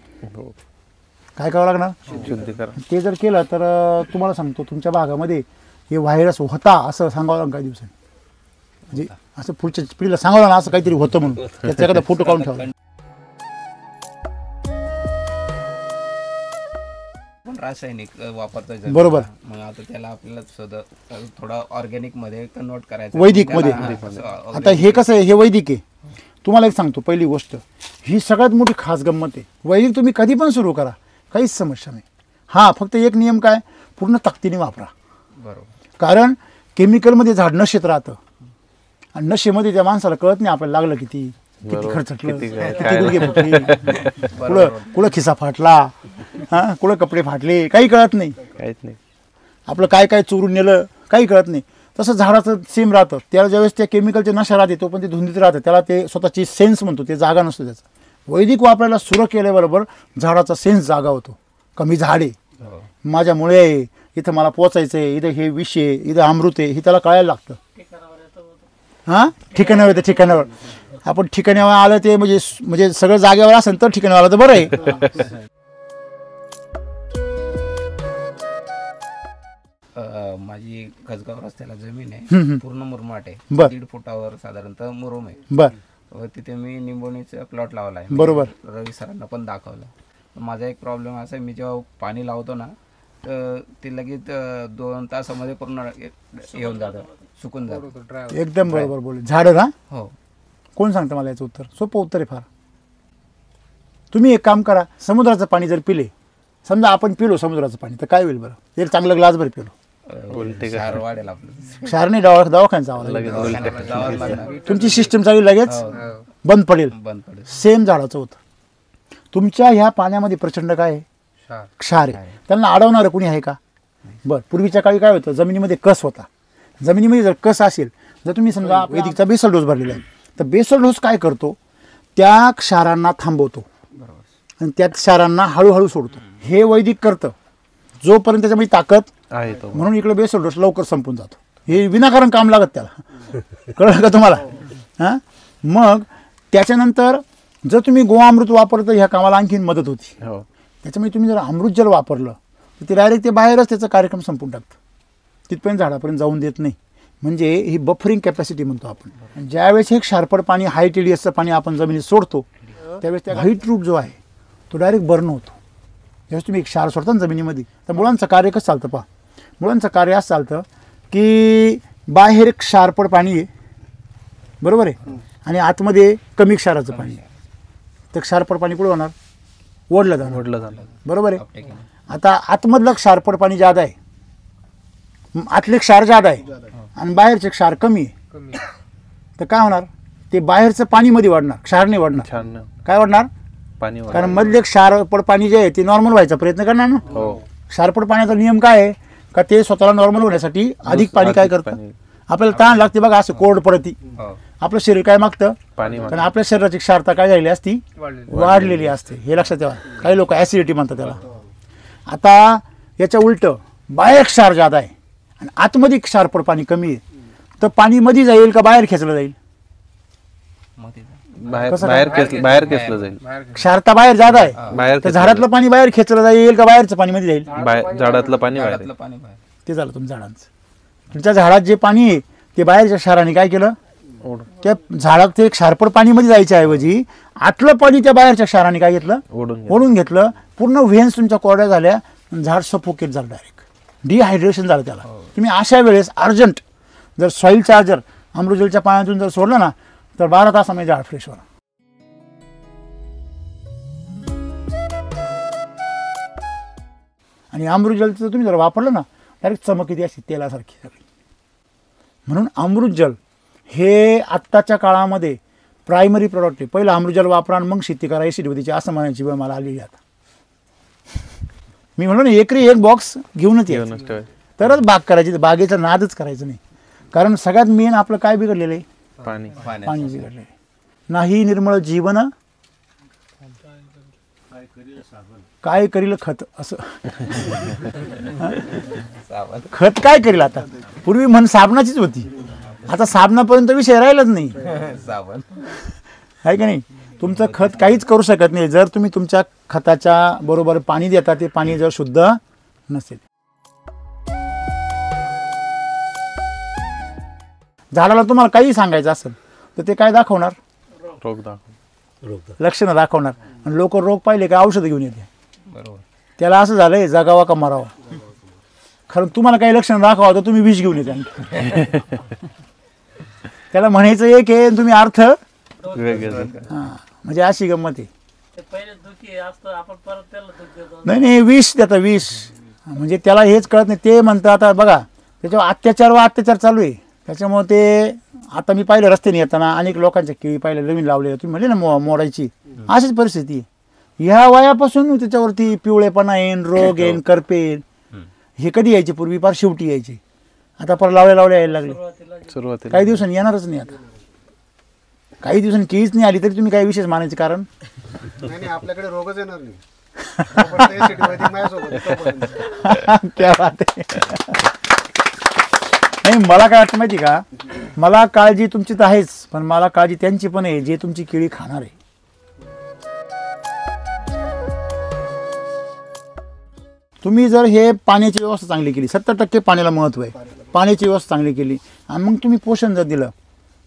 काय करावं लागणार? शुद्धीकरण. ते जर केलं तर तुम्हाला सांगतो तुमच्या भागामध्ये हे व्हायरस होता असं सांगावं लागेल काही दिवसांनी. म्हणजे असं पुढच्या पिढीला सांगावं ना असं काहीतरी होतं म्हणून त्याचा एखादा फोटो काढून ठेवा. रासायनिक वापरतोय बरोबर. मग आता त्याला आपल्याला थोडं ऑर्गॅनिक मध्ये कन्वर्ट करायचं, वैदिक मध्ये. आता हे कसं आहे? हे वैदिक आहे. तुम्हाला एक सांगतो पहिली गोष्ट, ही सगळ्यात मोठी खास गंमत आहे. वैदिक तुम्ही कधी पण सुरू करा, काहीच समस्या नाही. हां, फक्त एक नियम काय? पूर्ण ताकदीने वापरा. बरोबर. कारण केमिकलमध्ये झाड नशेत राहतं आणि नशेमध्ये त्या माणसाला कळत नाही आपल्याला लागलं किती खर्चटलं, किती गुडघे फुटले, कुठं खिसा फाटला, हां कुठं कपडे फाटले, काही कळत नाही. आपलं काय काय चोरून नेलं काही कळत नाही. तसं झाडाचं सेम राहतं. त्याला ज्यावेळेस त्या केमिकलचे नशा राहते तो पण ते धुंदीत राहतं. त्याला ते स्वतःची सेन्स म्हणतो, ते जागा नसतो त्याचा. वैदिक वापरायला सुरू केल्याबरोबर झाडाचा सेन्स जागा होतो. कमी झाड आहे, माझ्यामुळे आहे, इथं मला पोचायचं आहे, इथं हे विष आहे, इथं अमृत आहे, हे त्याला कळायला लागतं. हां, ठिकाणावर येतं. ठिकाणावर आपण ठिकाणावर आलं ते म्हणजे सगळं जागेवर असेल तर ठिकाणावर आलं तर बरं आहे. माझी कसगाव रस्त्याला जमीन आहे, पूर्ण मुरमाट आहे. 1.5 फुटावर साधारणतः मुरुम आहे. बर. तिथे मी निंबोणीचा प्लॉट लावला आहे. बरोबर. रवी सरांना पण दाखवलं. माझा एक प्रॉब्लेम असा आहे, मी जेव्हा पाणी लावतो ना तर ते लगेच 2 तासामध्ये पूर्ण येऊन जातं, सुकून जातं. एकदम बरोबर बोलले. झाडं ना? हो. कोण सांगतं मला याचं उत्तर? सोपं उत्तर आहे फार. तुम्ही एक काम करा, समुद्राचं पाणी जर पिले, समजा आपण पिलो समुद्राचं पाणी, तर काय होईल बरं? एक चांगलं ग्लासभर पिलो, क्षार वाढेल आपलं. क्षार नाही, दवाखान्यात जावं लागेल. तुमची सिस्टम चालू लगेच बंद पडेल. सेम झाडाचं होतं. तुमच्या ह्या पाण्यामध्ये प्रचंड काय आहे? क्षार आहे. त्यांना अडवणारं कुणी आहे का? बरं. पूर्वीच्या काळी काय होतं? जमिनीमध्ये कस होता. जमिनीमध्ये जर कस असेल, जर तुम्ही समजा वैदिकचा बेसल डोस भरलेला आहे, तर बेसल डोस काय करतो? त्या क्षारांना थांबवतो आणि त्यात क्षारांना हळूहळू सोडतो. हे वैदिक करतं जोपर्यंत त्याच्यामध्ये ताकद आहे तो. म्हणून इकडे बेसल डोस लवकर संपून जातो. हे विनाकारण काम लागत त्याला. कळलं का तुम्हाला? हां, मग त्याच्यानंतर जर तुम्ही गोअमृत वापरलं तर ह्या कामाला आणखीन मदत होती. हो. त्याच्यामुळे तुम्ही जर अमृत जल वापरलं तर ते डायरेक्ट ते बाहेरच त्याचा कार्यक्रम संपून टाकतं, तिथपर्यंत झाडापर्यंत जाऊन देत नाही. म्हणजे ही बफरिंग कॅपॅसिटी म्हणतो आपण. आणि ज्यावेळेस हे क्षारपड पाणी हाय TDSचं पाणी आपण जमिनीत सोडतो त्यावेळेस त्या व्हाईट रूट जो आहे तो डायरेक्ट बर्न होतो. ज्यावेळेस तुम्ही एक क्षार सोडता ना जमिनीमध्ये तर मुळांचं कार्य कसं चालतं पहा. मुळांचं कार्य असं चालतं की बाहेर एक क्षारपड पाणी आहे, बरोबर आहे, आणि आतमध्ये कमी क्षाराचं पाणी आहे. तर क्षारपड पाणी कुठं होणार? ओढलं जाणार, बरोबर आहे. आता आतमधलं क्षारपड पाणी जादा आहे, आतले क्षार जादा आहे आणि बाहेरचे क्षार कमी आहे. तर काय होणार? ते बाहेरचं पाणी मध्ये वाढणार, क्षार नाही वाढणार. काय वाढणार? पाणी. कारण मधले क्षारपड पाणी जे आहे ते नॉर्मल व्हायचा प्रयत्न करणार ना. हो. क्षारपड पाण्याचा नियम काय आहे का ते स्वतःला नॉर्मल होण्यासाठी अधिक पाणी काय करतं? आपल्याला ताण लागते बघा, असं कोरड पडती. आपलं शरीर काय मागतं? पाणी. कारण आपल्या शरीराची क्षारता काय झालेली असती? वाढलेली असते. हे लक्षात ठेवा. काही लोक ऍसिडिटी म्हणतात त्याला. आता याच्या उलट बाहेर क्षार जादा आहे आणि आतमध्ये क्षारपड पाणी कमी आहे, तर पाणी मध्ये जाईल का बाहेर खेचलं जाईल? बाहेर खेचलं जाईल. क्षारता बाहेर जादा आहे, तर झाडातलं पाणी बाहेर खेचलं जाईल का बाहेरचं पाणी मध्ये जाईल? झाडातलं पाणी बाहेर. ते झालं तुमच्या झाडांचं. तुमच्या झाडात जे पाणी आहे ते बाहेरच्या क्षाराने काय केलं? त्या झाडात ते क्षारपड पाणी मध्ये जायच्या ऐवजी आतलं पाणी त्या बाहेरच्या क्षाराने काय घेतलं? ओढून घेतलं. पूर्ण व्हेन्स तुमच्या कोरड्या झाल्या, झाड सफोकेट झालं, डायरेक्ट डिहायड्रेशन झालं त्याला. तुम्ही अशा वेळेस अर्जंट जर सॉईल चार्जर अमृतजलच्या पाण्यातून जर सोडलं ना तर 12 तासामध्ये झाड फ्रेश होणार. आणि अमृतजलचं तुम्ही जर वापरलं ना डायरेक्ट चमक येते अशी तेलासारखी सगळी. म्हणून अमृतजल हे आत्ताच्या काळामध्ये प्रायमरी प्रॉडक्ट आहे. पहिलं अमृतजल वापरा आणि मग शेती करा एसिडिटीची असं म्हणायची वेळ मला आलेली. आता मी म्हणलो ना एकरी एक बॉक्स घेऊनच यायचं, तरच बाग करायची. बागेचा नादच करायचं नाही. कारण सगळ्यात मेन आपलं काय बिघडलेलं आहे? पाणी. पाणी बिघडलेलं आहे. नाही निर्मळ जीवन काय करील खत, असं खत काय करील. आता पूर्वी म्हण साबणाचीच होती, आता साबणापर्यंत विषय राहिलाच नाही. साबण आहे की नाही? तुमचं खत काहीच करू शकत नाही जर तुम्ही तुमच्या खताच्या बरोबर पाणी देता ते पाणी जर शुद्ध नसेल. झाडाला तुम्हाला काही सांगायचं असेल तर ते काय दाखवणार? लक्षणं दाखवणार. आणि लोक रोग पाहिले का औषध घेऊन येते. बरोबर. त्याला असं झालंय जगावा का मरावा. खरं तुम्हाला काही लक्षणं दाखवा तर तुम्ही विष घेऊन येते. त्याला म्हणायचं एक आहे तुम्ही अर्थ हां, म्हणजे अशी गंमत आहे. नाही विष त्याचा विष म्हणजे त्याला हेच कळत नाही. ते म्हणतं आता बघा त्याच्यावर अत्याचार चालू आहे. त्याच्यामुळे ते आता मी पाहिलं रस्त्याने येताना अनेक लोकांच्या केळी पाहिलं नवीन लावले, तुम्ही म्हणले ना मोडायची, अशीच परिस्थिती आहे. ह्या वयापासून त्याच्यावरती पिवळेपणा येईन, रोग येईन, करपे येईन. हे कधी यायचे? पूर्वी फार शेवटी यायचे. आता परत लावल्या यायला लागले. सुरुवातीला काही दिवसांनी येणारच नाही. आता काही दिवसांनी केळीच नाही आली तरी तुम्ही काही विशेष मानायचे कारण नाही, आपल्याकडे रोगच येणार नाही. क्या बात आहे. नाही मला काय वाटतं माहिती का, मला काळजी तुमची तर आहेच, पण मला काळजी त्यांची पण आहे जे तुमची केळी खाणार आहे. तुम्ही जर हे पाण्याची व्यवस्था चांगली केली, 70% पाण्याला महत्त्व आहे, पाण्याची व्यवस्था चांगली केली आणि मग तुम्ही पोषण जर दिलं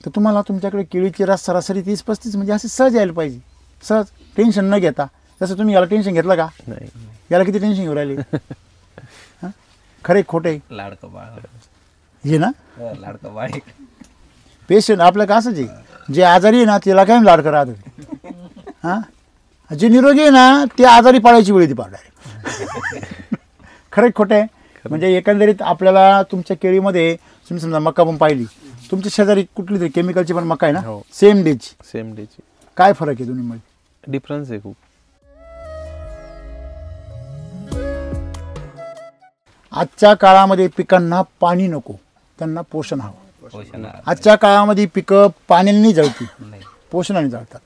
तर तुम्हाला तुमच्याकडे केळीची रस सरासरी 30-35 म्हणजे असे सहज यायला पाहिजे. सहज टेन्शन न घेता. जसं तुम्ही याला टेन्शन घेतलं का? नाही. याला किती टेन्शन घेऊन राहिले? हां, खरे खोटे लाडकं बाळ हे ना, लाडकं बाळ. पेशंट आपलं का असंच आहे, जे आजारी आहे ना त्याला काय लाडकं राहतं. हां, जे निरोगी आहे ना ते आजारी पाडायची वेळ ती पाडणार. खरे खोटे. म्हणजे एकंदरीत आपल्याला तुमच्या केळीमध्ये तुम्ही समजा मका पण पाहिली, तुमच्या शेजारी कुठली तरी केमिकलची पण मका आहे ना, सेम डेची काय फरक आहे दोन्हीमध्ये? डिफरन्स आहे खूप. आजच्या काळामध्ये पिकांना पाणी नको, त्यांना पोषण हवं. आजच्या काळामध्ये पिकं पाण्याने जळती, पोषणाने जळतात.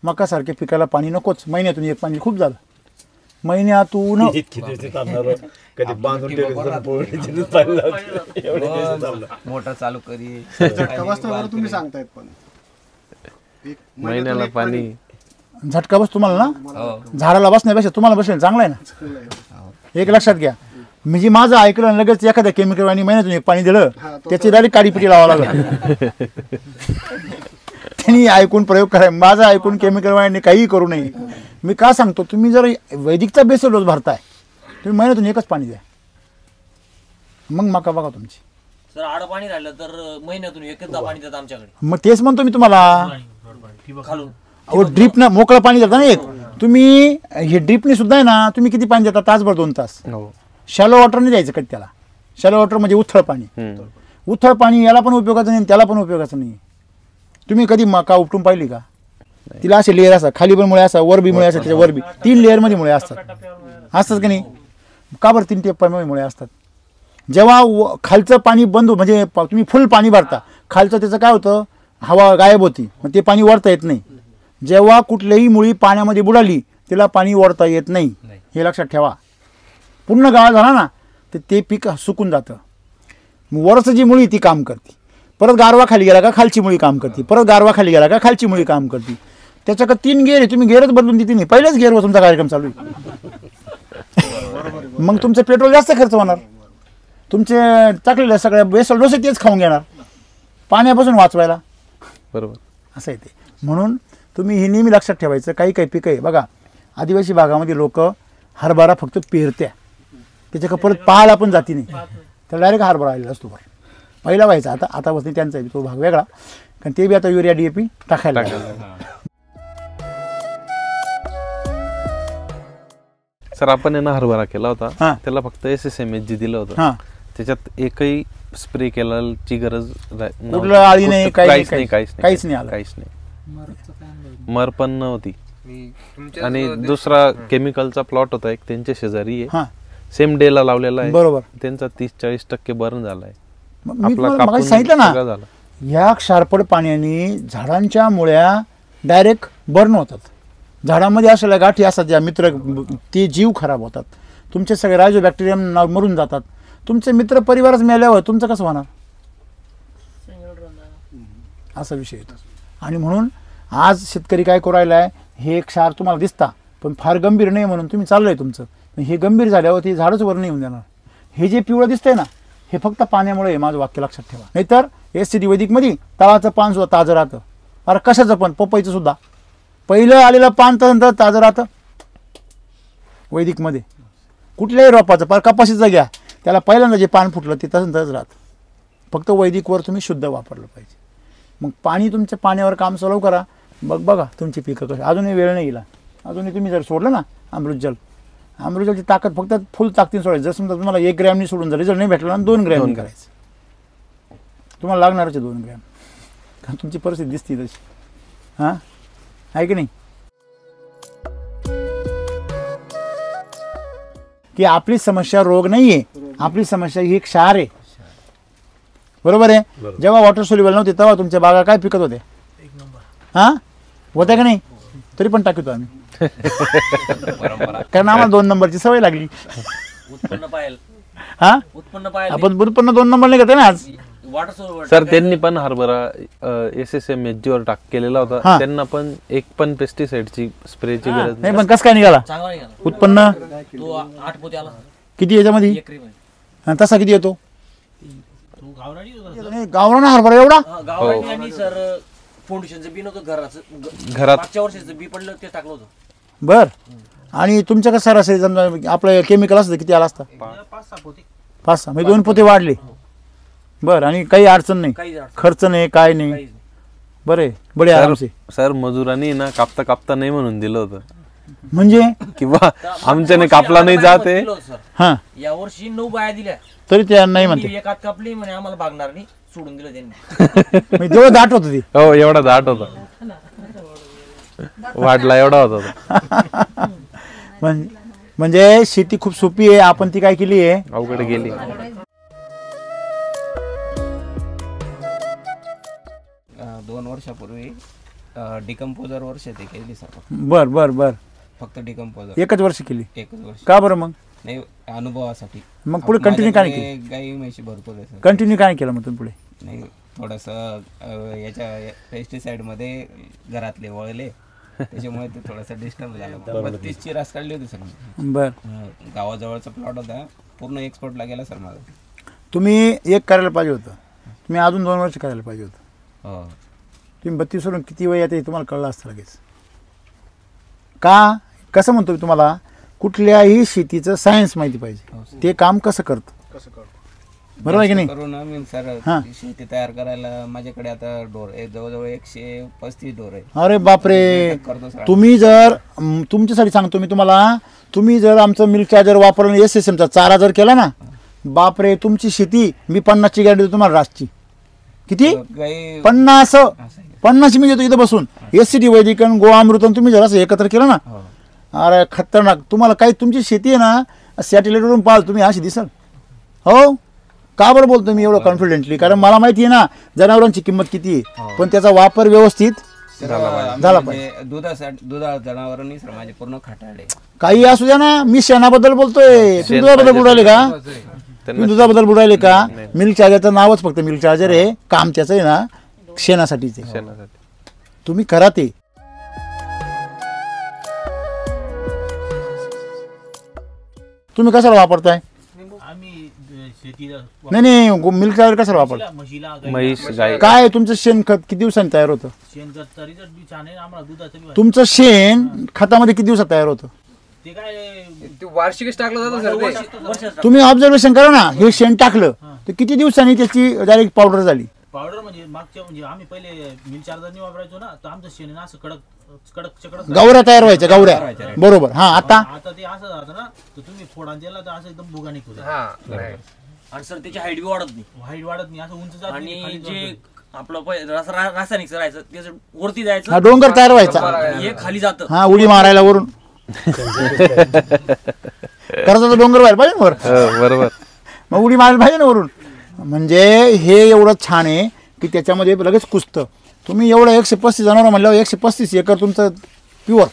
मकासारख्या पिकाला पाणी नकोच, महिन्यातून एक पाणी खूप झालं. महिन्यातून इतकी दिवशी चालणार कधी बांधून ठेवलं पाणी लावतो. एवढे दिवस चाललं. मोटर चालू करी झटका बसतो बरं तुम्ही सांगतायत पण एक महिन्याला पाणी झटका बस तुम्हाला ना, हो झाडाला बसण्यापेक्षा तुम्हाला बसेल चांगलं आहे ना. एक लक्षात घ्या, मी जे माझं ऐकलं आणि लगेच एखाद्या केमिकल आणि महिन्यातून एक पाणी दिलं त्याची डायरेक्ट काडीपिटी लावावं लागलं. त्यांनी ऐकून प्रयोग कराय, माझा ऐकून केमिकल वाणी काहीही करू नये. मी का सांगतो, तुम्ही जर वैदिकचा बेसल डोस भरताय तुम्ही महिन्यातून एकच पाणी द्या, मग मका बघा तुमची. सर आड पाणी राहिलं तर महिन्यातून एकदा पाणी देतात आमच्याकडे. मग तेच म्हणतो मी तुम्हाला, खालून अहो ड्रीपनं मोकळं पाणी देता ना एक, तुम्ही हे ड्रीपने सुद्धा आहे ना, तुम्ही किती पाणी देता, तासभर 2 तास. हो. शॅलो वॉटरने द्यायचं कधी त्याला. शॅलो वॉटर म्हणजे उथळ पाणी. उथळ पाणी याला पण उपयोगाचं नाही त्याला पण उपयोगाचं नाही. तुम्ही कधी मका उपटून पाहिली का? तिला असे लेअर असतात, खाली पण मुळे असतात, वर बी मुळे असतात, त्याच्या वर बी 3 लेअरमध्ये मुळे असतात की नाही? का बरं 3 टेपमध्ये मुळे असतात? जेव्हा खालचं पाणी बंद म्हणजे तुम्ही फुल पाणी भरता, खालचं त्याचं काय होतं, हवा गायब होती, मग ते पाणी वरता येत नाही. जेव्हा कुठल्याही मुळी पाण्यामध्ये बुडाली तिला पाणी ओढता येत नाही, हे लक्षात ठेवा. पूर्ण गाळा झाला ना तर ते पीक सुकून जातं. वरचं जी मुळी ती काम करते, परत गारवा खाली गेला का खालची मुळी काम करते, परत गारवा खाली गेला का खालची मुळी काम करते. त्याच्याकडे 3 गेअर आहे, तुम्ही गेअरच बदलून देते नाही, पहिल्याच गेअरवर तुमचा कार्यक्रम चालू आहे. मग तुमचं पेट्रोल जास्त खर्च होणार, तुमचे टाकलेल्या सगळ्या बेसल डोसे तेच खाऊन घेणार पाण्यापासून वाचवायला. बरोबर असं आहे ते. म्हणून तुम्ही हे नेहमी लक्षात ठेवायचं. काही काही पिकं आहे बघा, आदिवासी भागामध्ये लोक हरभरा फक्त पेरत्या, त्याच्याकडे परत पाहायला पण जाती नाही, तर डायरेक्ट हरभरा आलेला असतो. बरं पहिला व्हायचा, आता बसणे त्यांचा तो भाग वेगळा, कारण ते बी आता युरिया DAP टाकायला सर. आपण आहे ना हरभरा केला होता, हा. त्याला फक्त SSMHG दिलं होतं. हां. त्याच्यात एकही स्प्रे केल्याची गरज नव्हती. कुठलं आळी नाही, काहीच नाही, काहीच नाही आलं. काहीच नाही. मर पण नव्हती. मी तुमच्या आणि दुसरा केमिकलचा प्लॉट होता एक त्यांच्या शेजारी आहे, हां सेम डेला लावलेला आहे. बरोबर. त्यांचा 30-40% बर्न झालाय. मी तुम्हाला मगाशी सांगितलं ना, झालं. ह्या क्षारपड पाण्याने झाडांच्या मुळ्या डायरेक्ट बर्न होतात. झाडामध्ये असलेल्या गाठी असतात ज्या मित्र, ते जीव खराब होतात, तुमचे सगळे रायझो बॅक्टेरियम मरून जातात. तुमचे मित्र परिवारच मेल्यावर तुमचं कसं होणार, असा विषय येतो. आणि म्हणून आज शेतकरी काय करू राहिला आहे, हे क्षार तुम्हाला दिसता पण फार गंभीर नाही म्हणून तुम्ही चाललंय तुमचं, हे गंभीर झाल्यावर ते झाडच वर नाही येऊन देणार. हे जे पिवळं दिसतंय ना हे फक्त पाण्यामुळे आहे, माझं वाक्य लक्षात ठेवा. नाहीतर SCD वैदिकमध्ये तळाचं पान सुद्धा ताजं राहतं. अरे कशाचं पण, पपईचं सुद्धा पहिलं आलेलं पान तर ताजं राहतं वैदिकमध्ये. कुठल्याही रोपाचं, पर कपाशीचं घ्या, त्याला पहिल्यांदा जे पान फुटलं ते तसंच राहतं. फक्त वैदिकवर तुम्ही शुद्ध वापरलं पाहिजे. मग पाणी तुमच्या पाण्यावर काम चालू करा, बघा तुमची पिकं कशी. अजूनही वेळ नाही गेला, अजूनही तुम्ही जर सोडलं ना अमृतजलची ताकद फक्त फुल ताकदीने सोडायची. जर समजा तुम्हाला 1 ग्रॅमनी सोडून जर रिझल्ट नाही भेटला ना 2 ग्रॅमनी करायचं, तुम्हाला लागणारच 2 ग्रॅम, कारण तुमची परिस्थिती दिसते तशी. हां आहे की नाही, की आपली समस्या रोग नाही आहे, आपली समस्या ही क्षार आहे. बरोबर आहे. जेव्हा वॉटर सोल्युबल नव्हते तेव्हा तुमच्या बागा काय पिकत होते, हां होत्या का नाही, तरी पण टाकतो आम्ही कारण आम्हाला 2 नंबरची सवय लागली. उत्पन्न पाहिलं, हां उत्पन्न पाहिलं आपण उत्पन्न 2 नंबर नाही करते ना आज. वॉटर सोल्युबल सर त्यांनी पण हरभरा SSMHG वर केलेला होता, हां. त्यांना पण एक पण पेस्टिसाइडची स्प्रेची गरज नाही. पण कसं काय निघाला चांगला निघाला. उत्पन्न, तो 8 पोते आला किती याच्यामध्ये, एकरी मध्ये. आणि तसा किती येतो, तो गावराडी होता. नाही, गावरान हरभरा एवढा. गावाकडे आणि सर फाउंडेशनचं बी नव्हतं घराचं, घरात मागच्या वर्षाचं बी पडलं ते टाकलं होतं. बर. आणि तुमच्या कसं सरासरी समजा आपलं केमिकल असतं किती आला असता, 5-6 पोते. 5-6 म्हणजे 2 पोते वाढले. बरं. आणि काही अडचण नाही, काही अडचण खर्च नाही, काय नाही, काहीच नाही. बरे बडे आरामसे. सर मजुरांनी ना कापता नाही म्हणून दिलं होतं, म्हणजे किंवा आमच्याने कापला नाही जात आहे. दिलं होतं सर. हां या वर्षी 9 बाया दिल्या, तरी ते नाही म्हणते, एक हात कापली म्हणे आम्हाला भागणार नाही, सोडून दिलं त्यांनी. म्हणजे तेवढं दाट होतं ते. हो एवढा दाट होता, वाढला एवढा होता. म्हणजे शेती खूप सोपी आहे, आपण ती काय केली आहे अवघड गेली. 2 वर्षापूर्वी डिकम्पोजरवर शेती केली सर. बर बर बर. फक्त डिकम्पोजर एकच वर्ष केली. एकच वर्ष. का बरं मग? नाही अनुभवासाठी. मग पुढे कंटिन्यू काय नाही माझ्याकडे गाई म्हशी भरपूर आहे सर. कंटिन्यू काय केलं मग तुम्ही पुढे? नाही थोडंसं याच्या पेस्टिसाईडमध्ये घरातले वळले त्याच्यामुळे ते थोडंसं डिस्टर्ब झालं. 32ची रास काढली होती सर मी. बर. गावाजवळचा प्लॉट होता पूर्ण एक्सपोर्टला गेला सर माझा. तुम्ही एक करायला पाहिजे होतं. तुम्ही अजून 2 वर्ष करायला पाहिजे होतं. हो. तुम्ही 32 वरून किती वय येते तुम्हाला कळलं असतं लगेच. का कसं म्हणतो मी तुम्हाला, कुठल्याही शेतीचं सायन्स माहिती पाहिजे. ते काम कसं करतं बरोबर आहे की नाही? करून मी सर शेती तयार करायला माझ्याकडे आता डोर आहे जवळजवळ 135 डोर आहे. अरे बापरे. तुम्ही जर तुमच्यासाठी सांगतो मी तुम्हाला, तुम्ही जर आमचं मिल्क चार्जर वापरून SSMचा चारा जर केला ना, बापरे तुमची शेती मी 50ची गॅरंटी देतो तुम्हाला. रासची किती? 50 मी देतो इथं बसून. SCT वैदिक गोअमृतन तुम्ही जर असं एकत्र केलं ना, अरे खतरनाक. तुम्हाला काही तुमची शेती आहे ना सॅटेलाइटवरून पाहाल तुम्ही अशी दिसल. हो का बरं बोलतो मी एवढं कॉन्फिडेंटली? कारण मला माहिती आहे ना जनावरांची किंमत किती आहे, पण त्याचा वापर व्यवस्थित झाला पाहिजे. दुधा जनावरांनी सर माझे पूर्ण खटाडे. काही असू द्या ना, मी शेणाबद्दल बोलतोय. तुम्ही दुधाबद्दल बोलायले का? तुम्ही दुधाबद्दल बोलायले का? मिल्क चार्जरचं नावच फक्त मिल्क चार्जर आहे. काम त्याचं आहे ना शेणासाठीच आहे. तुम्ही करा ते. तुम्ही कशाला वापरताय? नाही नाही मिल्क चार्जर कशाला वापरता? म्हैस गाय. काय तुमचं शेणखत किती दिवसांनी तयार होतं? तुमचं शेण खतामध्ये किती दिवसात तयार होतं? वार्षिकच टाकलं जातं सर. तुम्ही ऑब्झर्वेशन करा ना. हे शेण टाकलं तर किती दिवसांनी त्याची डायरेक्ट पावडर झाली? पावडर म्हणजे मागच्या म्हणजे आम्ही पहिले मिल्क चार्जर वापरायचो ना, तर आमचं शेण असं कडक गवऱ्या तयार व्हायच्या. गवऱ्या बरोबर. हा आता ते असं झालं ना, तर तुम्ही फोडान दिला तर असं एकदम भुगा निघतो. आणि सर त्याची हाईट बी वाढत नाही. असं उंच जात नाही. आणि जे आपलं रासायनिक राहायचं त्याचं वरती जायचं, डोंगर तयार व्हायचा. हे खाली जातं. हा उडी मारायला वरून कर्जाचा डोंगर व्हायला पाहिजे वर. बरोबर. मग उडी मारायला पाहिजे ना वरून. म्हणजे हे एवढं छान आहे की त्याच्यामध्ये लगेच कुसतं. तुम्ही एवढं 135 जनावर म्हणल्यावर 135 एकर तुमचं प्युअर.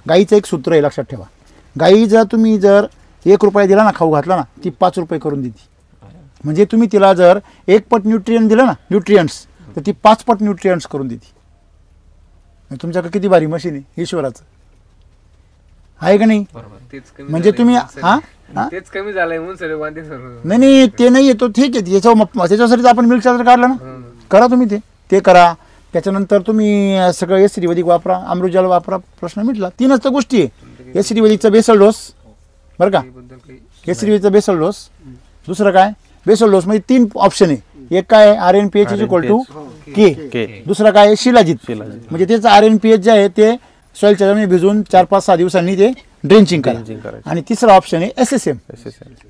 गाईचं एक सूत्र आहे लक्षात ठेवा. गाई जर तुम्ही जर 1 रुपया दिला ना, खाऊ घातला ना, ती 5 रुपये करून देते. म्हणजे तुम्ही तिला जर 1 पट न्यूट्रियन दिलं ना, न्यूट्रियंट्स, तर ती 5 पट न्यूट्रियंट्स करून देते. तुमच्याकडे किती भारी मशीन आहे ईश्वराचं, आहे का नाही? म्हणजे तुम्ही तेच कमी झालंय म्हणून सर. नाही ते नाही येतो ठीक आहे. त्याच्यासाठी आपण मिल्क चार्जर काढला ना, करा तुम्ही ते करा. त्याच्यानंतर तुम्ही सगळं SCT वैदिक वापरा, अमृतजल वापरा, प्रश्न मिटला. 3च तर गोष्टी आहे. SCT वैदिकचा बेसल डोस बरं का, SCT वैदिकचा बेसल डोस. दुसरं काय बेसल डोस मध्ये 3 ऑप्शन आहे. एक काय RNPH = K. दुसरा काय शिलाजीत. म्हणजे त्याचं RNPH जे आहे ते सॉइलच्या जमिनी भिजून 4-5-6 दिवसांनी ते ड्रेंचिंग करा. आणि तिसरा ऑप्शन आहे SSM.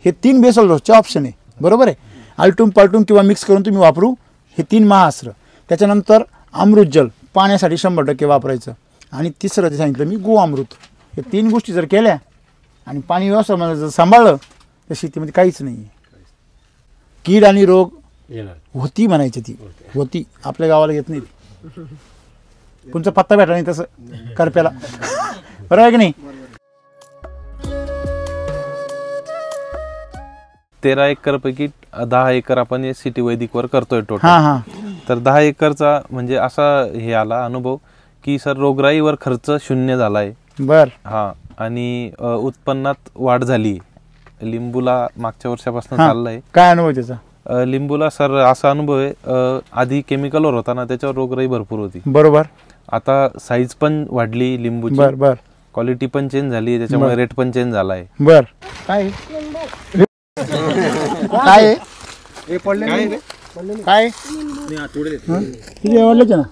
हे 3 बेसल डोसचे ऑप्शन आहे. बरोबर आहे. आलटून पालटून किंवा मिक्स करून तुम्ही वापरू हे 3 महाअस्त्र. त्याच्यानंतर अमृतजल पाण्यासाठी 100% वापरायचं. आणि तिसरं ते सांगितलं मी गोअमृत. हे 3 गोष्टी जर केल्या आणि पाणी व्यवस्था जर सांभाळलं तर शेतीमध्ये काहीच नाही आहे. कीड आणि रोग होती म्हणायची, ती होती आपल्या गावाला येत नाही. तुमचा पत्ता भेटा नाही तसं करप्याला. बरोबर आहे की नाही? 13 एकरपैकी 10 एकर आपण SCT वैदिकवर करतोय टोटल. तर 10 एकरचा म्हणजे असा हे आला अनुभव की सर रोगराईवर खर्च 0 झालाय. बर. हा. आणि उत्पन्नात वाढ झाली. लिंबूला मागच्या वर्षापासून चाललंय. काय अनुभव त्याचा? लिंबूला सर असा अनुभव आहे, आधी केमिकलवर होता ना त्याच्यावर रोगराई भरपूर होती. बरोबर. आता साईज पण वाढली लिंबूची. बर. क्वालिटी पण चेंज झाली, त्याच्यामुळे रेट पण चेंज झालाय. बर. काय काय काय किती आवडलेच ना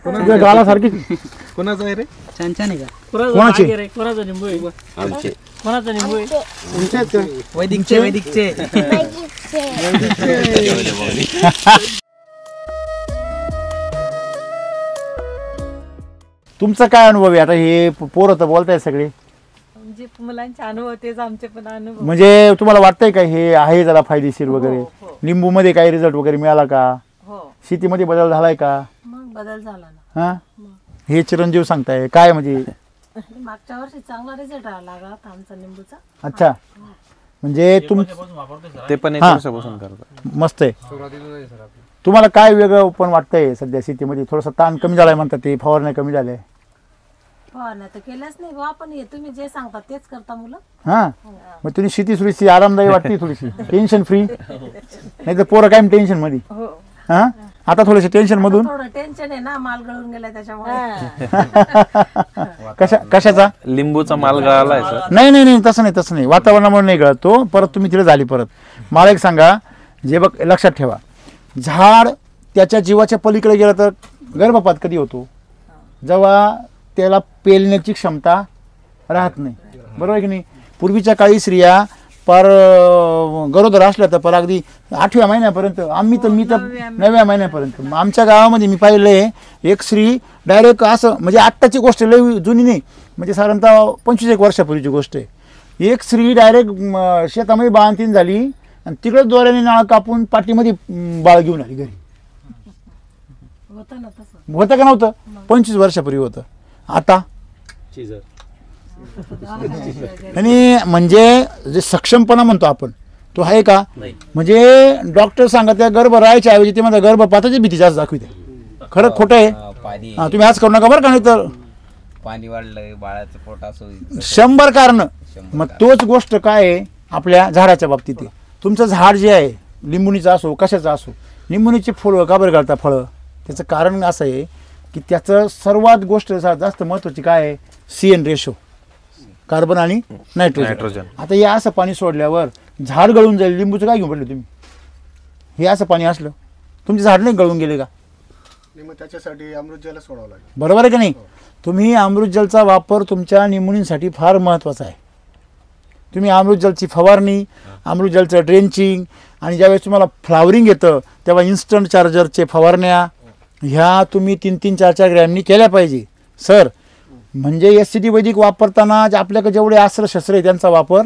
तुझ्या गाला सारखी. कोणाचं आहे रे? छान आहे का? कोणाचे? कोणाचा लिंबू आहे? आमचे. कोणाचा लिंबू आहे? वैदिकचे. तुमचा काय अनुभव आहे? आता हे पोरं तर बोलताय सगळे, मुलांचे अनुभव तेच आमचे पण अनुभव. म्हणजे तुम्हाला वाटतंय का हे आहे जरा फायदेशीर वगैरे? लिंबूमध्ये काही रिझल्ट वगैरे मिळाला का? हो शेतीमध्ये बदल झालाय का? मग बदल झाला ना. हा हे चिरंजीव सांगताय काय म्हणजे? मागच्या वर्षी चांगला रिझल्ट आला का आमचा लिंबूचा. अच्छा म्हणजे ते पण 1 हा. वर्षापासून करतात. मस्त आहे. सुरुवातीला नाही सर आपलं. तुम्हाला काय वेगळं पण वाटतंय सध्या शेतीमध्ये? थोडासा ताण कमी झालाय म्हणतात ते, फवारण्या कमी झाल्या. फवारण्या तर केल्याच नाही बा, पण हे तुम्ही जे सांगता तेच करता मुलं. हा मग तुम्ही शेती थोडीशी आरामदायी वाटते, थोडीशी टेन्शन फ्री, नाही तर पोरं काय टेन्शन मध्ये. हो हा आता थोडेसे टेन्शन मधून. थोडं टेन्शन आहे ना, माल गळून गेला त्याच्यामुळे. कशाचा? लिंबूचा माल गळालाय सर. नाही नाही नाही तसं नाही, तसं नाही, वातावरणामुळे नाही गळत तो. परत तुम्ही तिथे झाली परत. मला एक सांगा, जे बघ लक्षात ठेवा, झाड त्याच्या जीवाच्या पलीकडे गेलं तर गर्भपात कधी होतो? जेव्हा त्याला पेलण्याची क्षमता राहत नाही, बरोबर आहे की नाही? पूर्वीच्या काळी स्त्रिया पर गरोदर असल्या तर पर अगदी 8व्या महिन्यापर्यंत, मी तर 9व्या महिन्यापर्यंत. आमच्या गावामध्ये मी पाहिलंय एक स्त्री डायरेक्ट असं, म्हणजे आत्ताची गोष्ट लई जुनी नाही, म्हणजे साधारणतः 25 वर्षापूर्वीची गोष्ट आहे. एक स्त्री डायरेक्ट शेतामध्ये बाळंतीण झाली आणि तिकडे दोऱ्याने नाळ कापून पाठीमध्ये बाळ घेऊन आली घरी. होतं ना तसं. होतं का नव्हतं? 25 वर्षापूर्वी होतं. आता आणि म्हणजे जे सक्षमपणा म्हणतो आपण तो आहे का? म्हणजे डॉक्टर सांगत त्या गर्भ राहायच्या ऐवजी ते म्हणतात गर्भपाताची भीती जास्त दाखवते. खरं खोटं आहे? हा तुम्ही आज करू नका बरं का, नाही तर पाणी वाढलंय, बाळाचं पोट असो, 100 कारण. मग तोच गोष्ट काय आहे आपल्या झाडाच्या बाबतीत आहे. तुमचं झाड जे आहे लिंबुणीचं असो कशाचं असो, लिंबुणीची फळं का बरं घालता फळं? त्याचं कारण असं आहे की त्याचं सर्वात गोष्ट जास्त महत्त्वाची काय आहे? CN रेशो, कार्बन आणि नायट्रोजन. आता हे असं पाणी सोडल्यावर झाड गळून जाईल. लिंबूचं काय घेऊन पडले तुम्ही? हे असं पाणी असलं तुमचे झाड नाही गळून गेले का? मग त्याच्यासाठी अमृत जल सोडावं लागेल. बरोबर आहे की नाही? तुम्ही अमृत जलचा वापर तुमच्या निमोनियासाठी फार महत्त्वाचा आहे. तुम्ही अमृत जलची फवारणी, अमृत जलचं ड्रेंचिंग, आणि ज्यावेळेस तुम्हाला फ्लावरिंग येतं तेव्हा इन्स्टंट चार्जरचे फवारण्या ह्या तुम्ही 3-3, 4-4 ग्रॅमनी केल्या पाहिजे सर. म्हणजे SCT वैदिक वापरताना आपल्याकडे जेवढे अस्त्र शस्त्र आहे त्यांचा वापर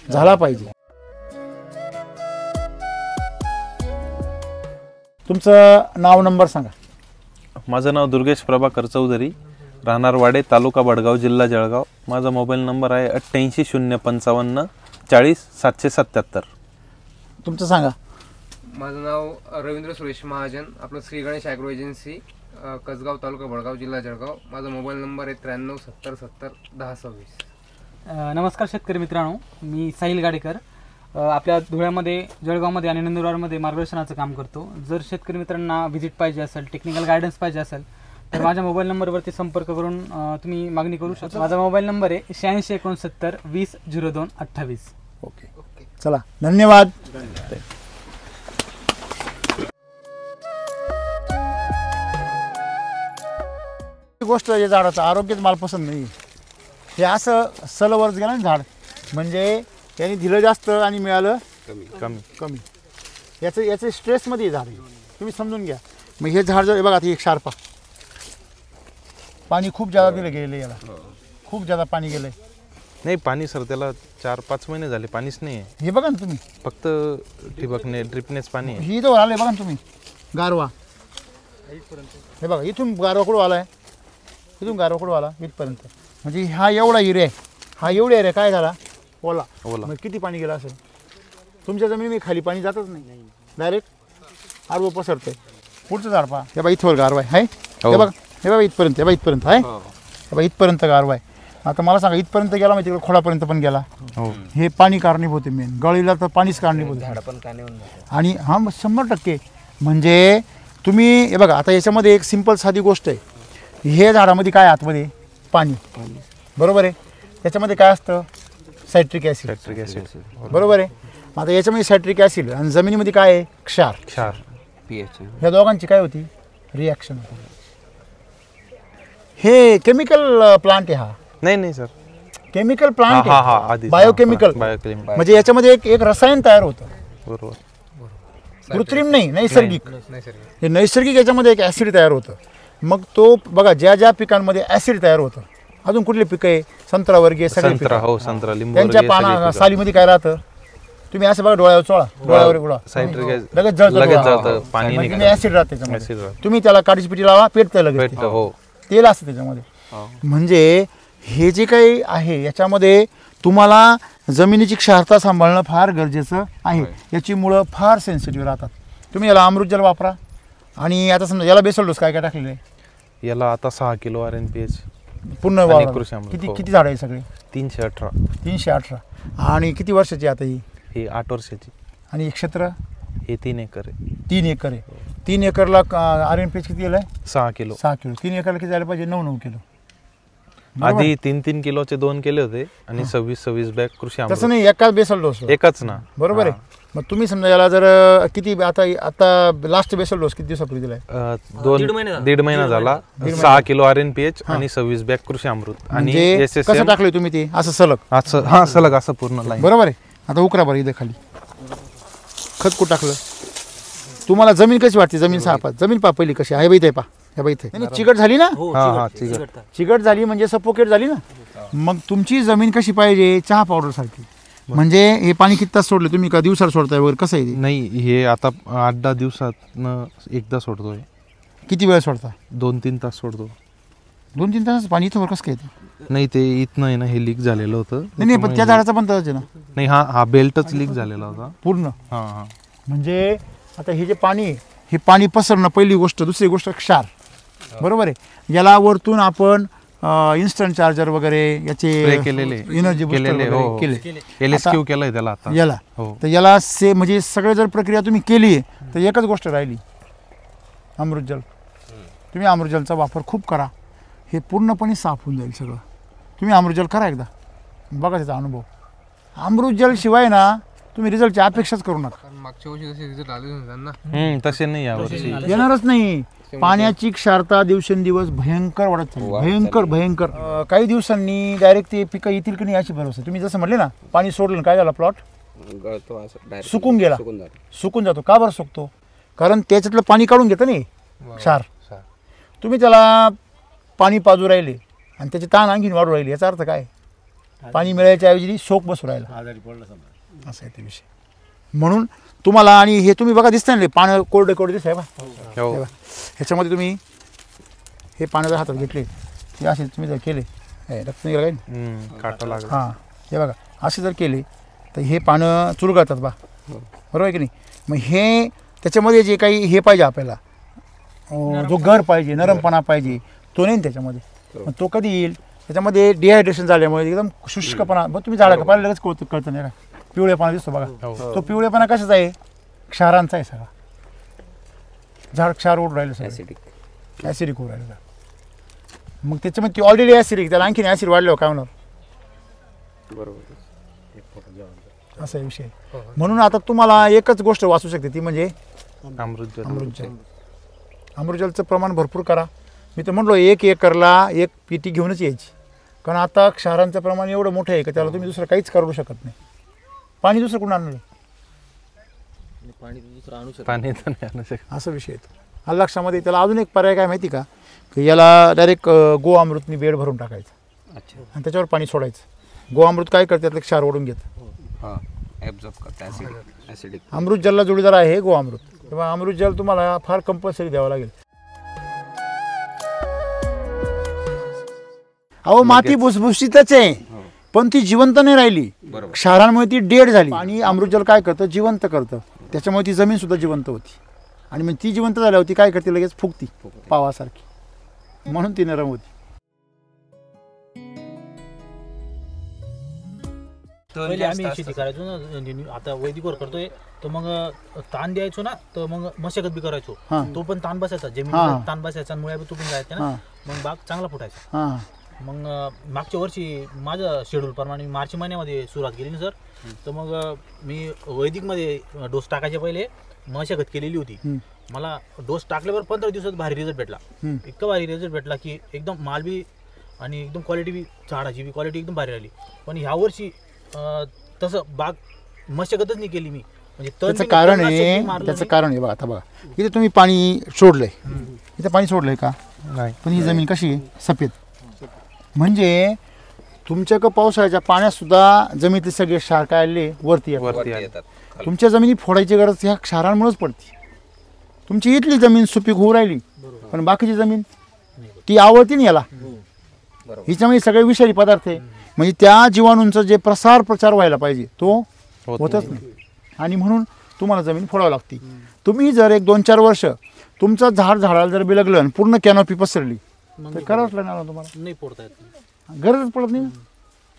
झाला पाहिजे. तुमचं नाव नंबर सांगा. माझं नाव दुर्गेश प्रभाकर चौधरी, राहणार वाडे, तालुका बडगाव, जिल्हा जळगाव. माझा मोबाईल नंबर आहे 88 055 40 777. तुमचं सांगा. माझं नाव रवींद्र सुरेश महाजन, आपलं श्री गणेश ॲग्रो एजन्सी, कसगाव, तालुका बडगाव, जिल्हा जळगाव. माझा मोबाईल नंबर आहे 93 70 70 10 26. नमस्कार शेतकरी मित्रांनो, मी साहिल गाडेकर. आपल्या धुळ्यामध्ये, जळगावमध्ये आणि नंदुरबारमध्ये मार्गदर्शनाचं काम करतो. जर शेतकरी मित्रांना व्हिजिट पाहिजे असेल, टेक्निकल गायडन्स पाहिजे असेल तर माझ्या मोबाईल नंबरवरती संपर्क करून तुम्ही मागणी करू शकता. माझा मोबाईल नंबर आहे 86 69 20 02 28. ओके, चला धन्यवाद. गोष्ट या झाडाचं आरोग्यच मला पसंत नाही. हे असं सलवरच गेलं ना झाड, म्हणजे त्यांनी दिलं जास्त आणि मिळालं कमी. याचं स्ट्रेसमध्ये झाड आहे, तुम्ही समजून घ्या. मग हे झाड जर बघा, एक शार्पा पाणी खूप जादा दिलं गेलं, याला खूप जादा पाणी गेलंय. नाही पाणी सर, त्याला 4-5 महिने झाले पाणीच नाही आहे. हे बघा ना तुम्ही, फक्त ठिबकने ड्रिपनेच पाणी आहे. ही जवळ आलंय बघा ना तुम्ही, गारवा हे बघा, इथून गारवा कुठं आलाय, इथून गारवा कुठं आला इथपर्यंत. म्हणजे हा एवढा एरिया आहे, हा एवढा एरिया काय झाला ओला. मग किती पाणी गेलं असेल? तुमच्या जमिनी खाली पाणी जातच नाही, डायरेक्ट आडवं पसरतंय. पुढचं झाड पहा, हे बघा इथवर गारवा आहे. हे बघा, हे बघा इथपर्यंत, हे बघा इथपर्यंत आहे, हे बघा इथपर्यंत गारवा आहे. आता मला सांगा इथपर्यंत गेला माहिती, खोडापर्यंत पण गेला. हे पाणी कारणीभूत आहे मेन, गळीला तर पाणीच कारणीभूत आहे. आणि हा 100%. म्हणजे तुम्ही हे बघा, आता याच्यामध्ये एक सिंपल साधी गोष्ट आहे. हे झाडामध्ये काय आतमध्ये पाणी, बरोबर आहे. त्याच्यामध्ये काय असतं? Citric acid. बरोबर आहे. आता याच्यामध्ये सायट्रिक ॲसिड आणि जमिनीमध्ये काय आहे? क्षार. pH. ह्या दोघांची काय होती? रिॲक्शन. हे केमिकल प्लांट आहे. हा नाही सर, केमिकल प्लांट, आधी बायोकेमिकल. म्हणजे याच्यामध्ये एक रसायन तयार होतं, बरोबर. कृत्रिम नाही, नैसर्गिक. हे नैसर्गिक याच्यामध्ये एक ॲसिड तयार होतं. मग तो बघा, ज्या ज्या पिकांमध्ये ॲसिड तयार होतं, अजून कुठली पिकं आहे? संत्रा वर्गीय सगळे पिकं. संत्रा, लिंबू, त्यांच्या पाना सालीमध्ये काय राहतं? तुम्ही असं बघा डोळ्यावर चोळा, डोळ्यावर उडवा, सायट्रिक लगेच जळतं लगेच डोळा. जळतं, पाणी म्हणजे निघतं. ऍसिड राहते त्याच्यामध्ये. Acid राहतं. तुम्ही त्याला काडीची पिठी लावा, पेटतं लगेच पेटतं, हो. तेल असतं त्याच्यामध्ये. म्हणजे हे जे काही आहे याच्यामध्ये तुम्हाला जमिनीची क्षारता सांभाळणं फार गरजेचं आहे. याची मुळं फार सेन्सिटिव्ह राहतात. तुम्ही याला अमृत जल वापरा. आणि आता समजा याला बेसल डोस काय काय टाकलेलं आहे? याला आता 6 किलो RNPH पूर्ण आणि वावरात. कृषी अमृत, किती हो. किती झाड आहे सगळे? 318. 318. आणि किती वर्षाची आता ही? 8 वर्षाची. आणि क्षेत्र? हे 3 एकर आहे. 3 एकर आहे. 3 एकरला RNPH किती गेलाय? 6 किलो. 6 किलो. 3 एकरला किती झालं पाहिजे? 9 किलो. आधी 3 किलोचे 2 केले होते आणि 26 बॅग कृषी अमृत. तसं नाही, एकाच बेसल डोस. एकच ना. बरोबर आहे. मग तुम्ही समजा याला जर किती आता लास्ट बेसल डोस किती दिवसापूर्वी दिलाय? 1.5 महिना झाला. 6 किलो RNPH आणि 26 बॅग कृषी अमृत आणि म्हणजे कसं SSM टाकलंय तुम्ही ते असं सलग? असं, हा सलग असं पूर्ण लाईन. बरोबर आहे. आता उकरा बरं इथे खाली खत कुठं टाकलं? तुम्हाला जमीन कशी वाटते? जमीन साफ जमीन पा पहिली कशी आहे? इथे पा, ह्या इथे चिकट झाली ना? चिकट झाली म्हणजे सफोकेट झाली ना. मग तुमची जमीन कशी पाहिजे? चहा पावडर सारखी. म्हणजे हे पाणी किती तास सोडले तुम्ही? का दिवसात सोडताय वगैरे कसं आहे? नाही, हे आता 8-10 दिवसात एकदा सोडतोय. किती वेळ सोडता? 2-3 तास सोडतो. 2-3 तास पाणी इथं कसं काय? नाही, ते इथनं आहे ना, हे लीक झालेलं होतं. नाही पण त्या झाडाचा पण तसंच आहे ना? नाही, हा बेल्टच लीक झालेला होता पूर्ण. हां. म्हणजे आता हे जे पाणी, हे पाणी पसरणं पहिली गोष्ट. दुसरी गोष्ट क्षार. बरोबर आहे. याला वरतून आपण इन्स्टंट चार्जर वगैरे याचे एनर्जी केलेले LSQ केलंय त्याला आता याला. तर याला म्हणजे सगळे जर प्रक्रिया तुम्ही केली तर एकच गोष्ट राहिली, अमृतजल. तुम्ही अमृतजलचा वापर खूप करा. हे पूर्णपणे साफ होऊन जाईल सगळं. तुम्ही अमृतजल करा एकदा, बघा त्याचा अनुभव. अमृतजल शिवाय ना तुम्ही रिझल्टची अपेक्षाच करू नका. मागच्या वर्षी जसे रिझल्ट आले ना तसे नाही यावर्षी येणारच नाही. पाण्याची क्षारता दिवसेंदिवस भयंकर वाढत चालली, भयंकर. काही दिवसांनी डायरेक्ट ते पिकं येतील की नाही याची भरोसा. तुम्ही जसं म्हटले ना, पाणी सोडलं काय झालं? प्लॉट सुकून गेला. सुकून जातो. का बरं सुकतो? कारण त्याच्यातलं पाणी काढून घेतं नाही क्षार. तुम्ही त्याला पाणी पाजू राहिले आणि त्याची ताण आणखीन वाढू राहिली. याचा अर्थ काय? पाणी मिळायच्या ऐवजी शोक बसू राहिला. असं आहे ते विषय. म्हणून तुम्हाला, आणि हे तुम्ही बघा दिसतं ना पाणी कोरडे कोरडे दिसत आहे बा. ह्याच्यामध्ये तुम्ही हे पाणी जर हातात घेतले, हे असे तुम्ही जर केले, रक्त निघालं काय? हां, हे बघा असे जर केले तर हे पानं चुरगळतात बा. बरोबर आहे की नाही? मग हे त्याच्यामध्ये जे काही हे पाहिजे आपल्याला, जो गर पाहिजे, नरमपणा पाहिजे, तो नाही त्याच्यामध्ये. मग तो कधी येईल? त्याच्यामध्ये डिहायड्रेशन झाल्यामुळे एकदम शुष्कपणा. मग तुम्ही झाडा पाहिलं लगेच कळतं नाही का? पिवळेपणा दिसतो बघा. तो पिवळेपणा कशाचा आहे? क्षारांचा आहे सगळा. झाड क्षार ओढून राहिलं सगळं, ॲसिडिक होऊ राहिलं. मग त्याच्यामध्ये ती ऑलरेडी ॲसिडिक, त्याला आणखीन ॲसिड वाढल्यावर काय होणार? बरोबर, असा विषय. म्हणून आता तुम्हाला एकच गोष्ट वाचू शकते, ती म्हणजे अमृतजल. अमृतजलचं प्रमाण भरपूर करा. मी तर म्हटलो 1 एकरला 1 पेटी घेऊनच यायची. कारण आता क्षारांचं प्रमाण एवढं मोठं आहे की त्याला तुम्ही दुसरं काहीच करू शकत नाही. पाणी दुसरं कुठून आणलं? पाणी तर नाही आणू शकत. असा विषय येतो. लक्षामध्ये त्याला अजून एक पर्याय काय माहिती का? की याला डायरेक्ट गो अमृतनी बेड भरून टाकायचं आणि त्याच्यावर पाणी सोडायचं. गो अमृत काय करते? त्यातलं क्षार ओढून घेतं. अमृत जलला जोडीदार आहे गो अमृत. तेव्हा अमृत जल तुम्हाला फार कंपल्सरी द्यावं लागेल. अहो, माती भुसभुशीतच आहे पण ती जिवंत नाही राहिली. क्षारांमुळे ती डेड झाली. आणि अमृत जल काय करतं? जिवंत करतं. त्याच्यामुळे ती जमीन सुद्धा जिवंत होती. आणि मग ती जिवंत झाल्यावर ती काय करते? लगेच फुगती पावासारखी. म्हणून ती नरम होती. पहिले आम्ही शेती करायचो ना, आता वैदिकवर करतोय तर मग ताण द्यायचो ना, तर मग मशागत बी करायचो. तो पण ताण बसायचा, जमीन ताण बसायचा, मुळ्या बी तुटून जायच्या ना, मग बाग चांगला फुटायचा. मग मागच्या वर्षी माझं शेड्यूल प्रमाणे मार्च महिन्यामध्ये सुरुवात केली ना सर, तर मग मी वैदिकमध्ये डोस टाकायच्या पहिले मशागत केलेली होती. मला डोस टाकल्यावर 15 दिवसात भारी रिझल्ट भेटला. इतका भारी रिझल्ट भेटला की एकदम माल बी आणि एकदम क्वालिटी बी, झाडाची बी क्वालिटी एकदम भारी राहिली. पण ह्या वर्षी तसं बाग मशागतच नाही केली मी. म्हणजे त्याचं कारण आहे बघा. आता बघा इथे तुम्ही पाणी सोडलंय, इथे पाणी सोडलंय का? नाही. पण ही जमीन कशी आहे? सफेद. म्हणजे तुमच्याकडं पावसाळ्याच्या पाण्यात सुद्धा जमिनीतले सगळे क्षार काय आले वरती येतात. तुमच्या जमिनी फोडायची गरज ह्या क्षारांमुळेच पडते. तुमची इथली जमीन सुपीक होऊ राहिली, पण बाकीची जमीन ती आवडती नाही याला. हिच्यामध्ये सगळे विषारी पदार्थ आहे, म्हणजे त्या जीवाणूंचा जे प्रचार व्हायला पाहिजे तो होतच नाही. आणि म्हणून तुम्हाला जमीन फोडावी लागते. तुम्ही जर 1-2-4 वर्ष तुमचं झाडाला जर बिलगलं आणि पूर्ण कॅनॉपी पसरली तर करावंच लागणार ना तुम्हाला. नाही फोडता येत, गरज पडत नाही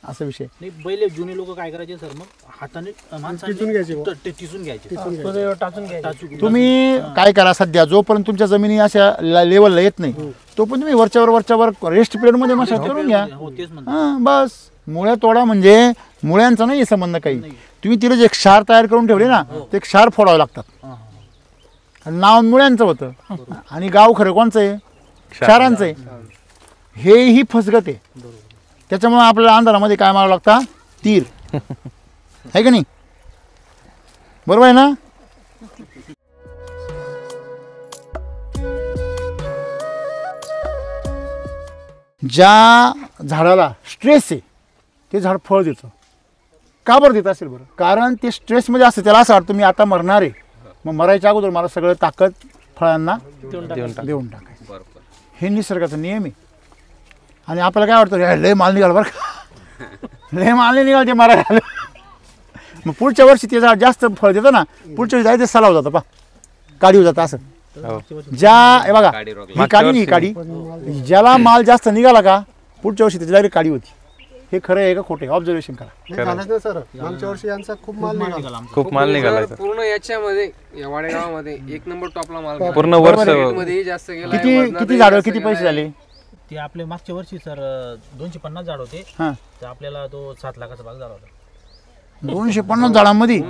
असा विषय. नाही पहिले जुने लोक काय करायचे सर, मग हाताने टिचून घ्यायचे. टिचून घ्यायचे. तुम्ही काय करा, सध्या जोपर्यंत तुमच्या जमिनी अशा लेवलला येत नाही तोपर्यंत तुम्ही वरच्यावर रेस्ट पिरियड मध्ये मशागत करून घ्या. हां बस. मुळ्या तोडा म्हणजे मुळ्यांचा नाही संबंध काही. तुम्ही तिला जे क्षार तयार करून ठेवले ना ते क्षार फोडावे लागतात. नाव मुळ्यांचं होतं आणि गाव खरं कोणचं आहे, क्षारांचं आहे. हेही फसगत आहे. त्याच्यामुळे आपल्याला अंधारामध्ये काय मारावं लागतं, तीर आहे का नाही, बरोबर आहे ना. ज्या झाडाला स्ट्रेस आहे ते झाड फळ देतं. का बरं देत असेल बरं, कारण ते स्ट्रेसमध्ये असतं. त्याला असं वाटतं मी आता मरणार आहे, मग मरायच्या अगोदर मला सगळं ताकद फळांना देऊन टाकायचं. हे निसर्गाचा नियम आहे. आणि आपल्याला काय वाटतं लय माल निघाल बरं का, लय माल नाही निघाल ते मारायला. मग पुढच्या वर्षी ते झाड जास्त फळ देतं ना, पुढच्या वर्षी जायचं सलाव जातं, पा काढीव जातं असं. ज्या हे बघा ही काडी नाही, काडी ज्याला माल जास्त निघाला का पुढच्या वर्षी त्याची डायरेक्ट काडी होती. हे खरं आहे का खोटे, ऑब्झर्वेशन करा. सर मागच्या वर्षी यांचा खूप माल निघाला. खूप माल निघाला पूर्ण याच्यामध्ये या वाडेगावामध्ये 1 नंबर टॉपला माल पूर्ण वर्ष. जास्त गेला. किती झाड किती पैसे झाले ते आपले मागच्या वर्षी सर 250 झाड होते, तर आपल्याला तो 7 लाखाचा भाग झाला होता. 250 झाडांमध्ये.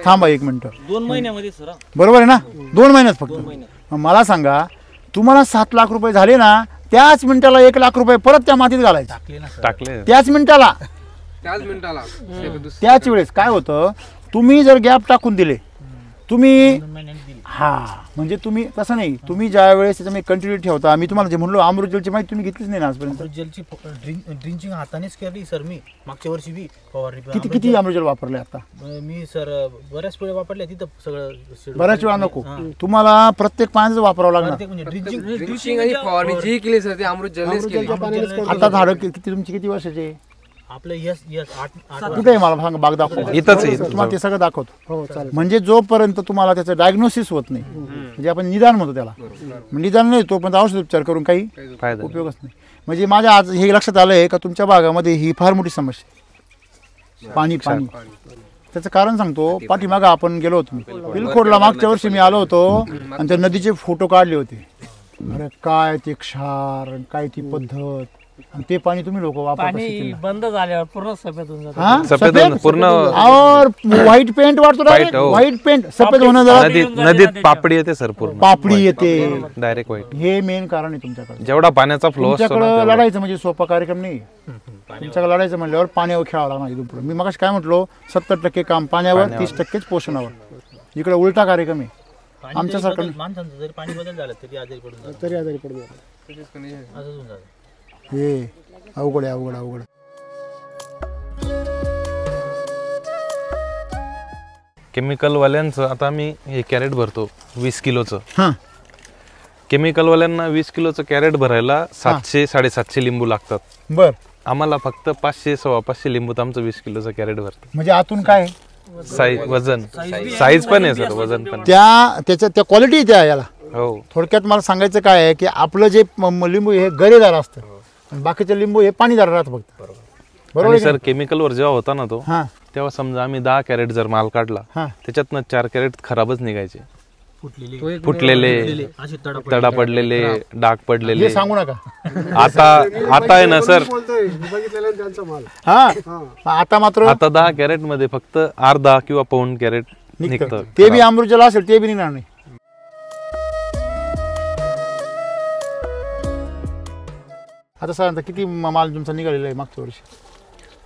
थांबा 1 मिनिट. 2 महिन्यामध्ये सर. बरोबर आहे ना, 2 महिन्यात फक्त. मला सांगा तुम्हाला 7 लाख रुपये झाले ना, त्याच मिनिटाला 1 लाख रुपये परत त्या मातीत घालायचे. टाकले त्याच मिनिटाला. त्याच वेळेस काय होतं, तुम्ही जर गॅप टाकून दिले तुम्ही, हा म्हणजे तुम्ही तसं नाही, तुम्ही ज्या वेळेस त्याच्यामध्ये कंटिन्यू ठेवता. मी तुम्हाला जे म्हणलो अमृतजलची माहिती तुम्ही घेतलीच नाही ना आजपर्यंत. अमृतजलची ड्रिंचिंग हातानेच केली सर मी मागच्या वर्षी बी फवारणी. किती अमृतजल वापरले आता मी सर बऱ्याच वेळा वापरले तिथं सगळं. बऱ्याच वेळा नको, तुम्हाला प्रत्येक पाण्याचं वापरावं लागणार. ड्रिंचिंग आणि फवारणी जी केली सर ते अमृतजलनेच केली. आता झाडं किती तुमची किती वर्षाचे आपलं यस 8 कुठे आहे मला सांगा, बाग दाखव. इथंच तुम्हाला ते सगळं दाखवतो. म्हणजे जोपर्यंत तुम्हाला त्याचं डायग्नोसिस होत नाही, म्हणजे आपण निदान म्हणतो त्याला, निदान नाही तोपर्यंत औषध उपचार करून काही उपयोगच नाही. म्हणजे माझ्या आज हे लक्षात आलं आहे का तुमच्या भागामध्ये ही फार मोठी समस्या पाणी. त्याचं कारण सांगतो. पाठीमागं आपण गेलो होतो पिलखोडला, मागच्या वर्षी मी आलो होतो आणि त्या नदीचे फोटो काढले होते. अरे काय ते क्षार, काय ती पद्धत, आणि ते पाणी तुम्ही लोक पाणी बंद झाल्यावर पूर्ण सफेद होऊन जातं. पूर्ण और व्हाईट पेंट वाटतो, व्हाईट पेंट सफेद होणं. नदीत पापडी येते सर, पूर्ण पापडी येते डायरेक्ट व्हाईट. हे मेन कारण आहे तुमच्याकडे. जेवढा पाण्याचा फ्लो तुमच्याकडे लढायचं म्हणजे सोपा कार्यक्रम नाही. तुमच्याकडे लढायचं म्हणल्यावर पाण्यावर खेळावं लागणार इथून पुढे. मी मगाशी काय म्हटलो, 70% काम पाण्यावर, 30%च पोषणावर. इकडे उलटा कार्यक्रम आहे आमच्यासारखं. माणसांचं जरी पाणी बदल झालं तरी आजारी पडून जातं. हे अवघड आहे, अवघड. केमिकलवाल्यांचं आता आम्ही हे कॅरेट भरतो 20 किलोचं. केमिकलवाल्यांना 20 किलोचं कॅरेट भरायला 700-750 लिंबू लागतात. बर. आम्हाला फक्त 500-500 लिंबूत आमचं 20 किलोचं कॅरेट भरतं. म्हणजे आतून काय वजन साईज पण आहे सर, वजन पण त्याच्या त्या क्वालिटी त्या याला. हो. थोडक्यात मला सांगायचं काय आहे की आपलं जे लिंबू हे गरेदार असतं, बाकीचे लिंबू हे पाणीदार राहतं फक्त. बरोबर सर. केमिकलवर जेव्हा होता ना तो, तेव्हा समजा आम्ही 10 कॅरेट जर माल काढला, त्याच्यातनं 4 कॅरेट खराबच निघायचे, फुटलेले, तडा पडलेले, डाग पडलेले. सांगू नका. आता आहे ना सर, आता मात्र आता 10 कॅरेट मध्ये फक्त अर्धा किंवा पाऊण कॅरेट निघतं. ते बी अमृतजल असेल ते बी निघणार नाही. आता साधारणतः किती माल तुमचा निघालेला आहे मागच्या वर्षी?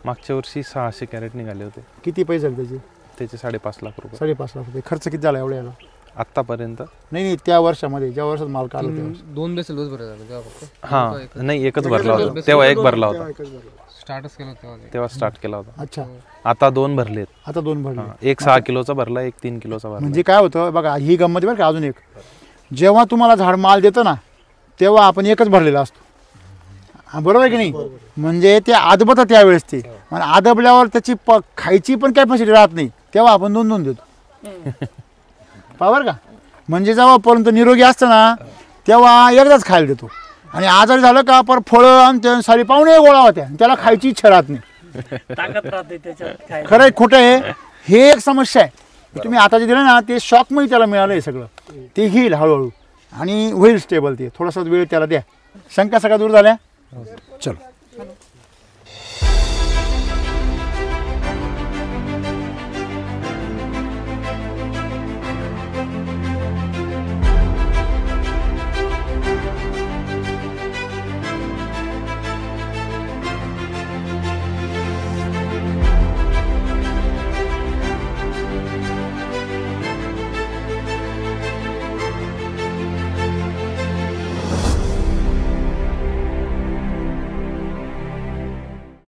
मागच्या वर्षी 600 कॅरेट निघाले होते. किती पैसे झाले त्याचे 5.5 लाख रुपये. 5.5 लाख रुपये. खर्च किती झाला एवढ्याला आतापर्यंत? नाही त्या वर्षामध्ये, ज्या वर्षात माल काढला 2 बेसल डोस भरला हा नाही, एकच भरला होता तेव्हा, एक भरला होता. स्टार्टच केलं तेव्हा ते. तेव्हा स्टार्ट केला होता. अच्छा, आता 2 भरलेत. आता 2 भरले. एक 6 किलोचा भरला, एक 3 किलोचा भरला. म्हणजे काय होतं बघा, ही गंमत आहे बरं का. अजून एक, जेव्हा तुम्हाला झाड माल देतं ना तेव्हा आपण एकच भरलेला असतो, बरोबर आहे की नाही. म्हणजे ते आदबतं त्यावेळेस ते, आणि आदबल्यावर त्याची खायची पण कॅपॅसिटी राहत नाही, तेव्हा आपण 2-2 देतो. पावर का. म्हणजे जेव्हापर्यंत निरोगी असतं ना तेव्हा एकदाच खायला देतो, आणि आजारी झालं का पर फळं आणि सारी पाहुणे गोळा होत्या, त्याला खायची इच्छा राहत नाही. ताकद राहते त्याच्यात. खरं आहे खोटं आहे हे एक समस्या आहे. तुम्ही आता जे दिलं ना ते शॉकमध्ये त्याला मिळालं आहे सगळं, ते घेईल हळूहळू आणि होईल स्टेबल. ते थोडासा वेळ त्याला द्या. शंका सगळ्या दूर झाल्या. चलो.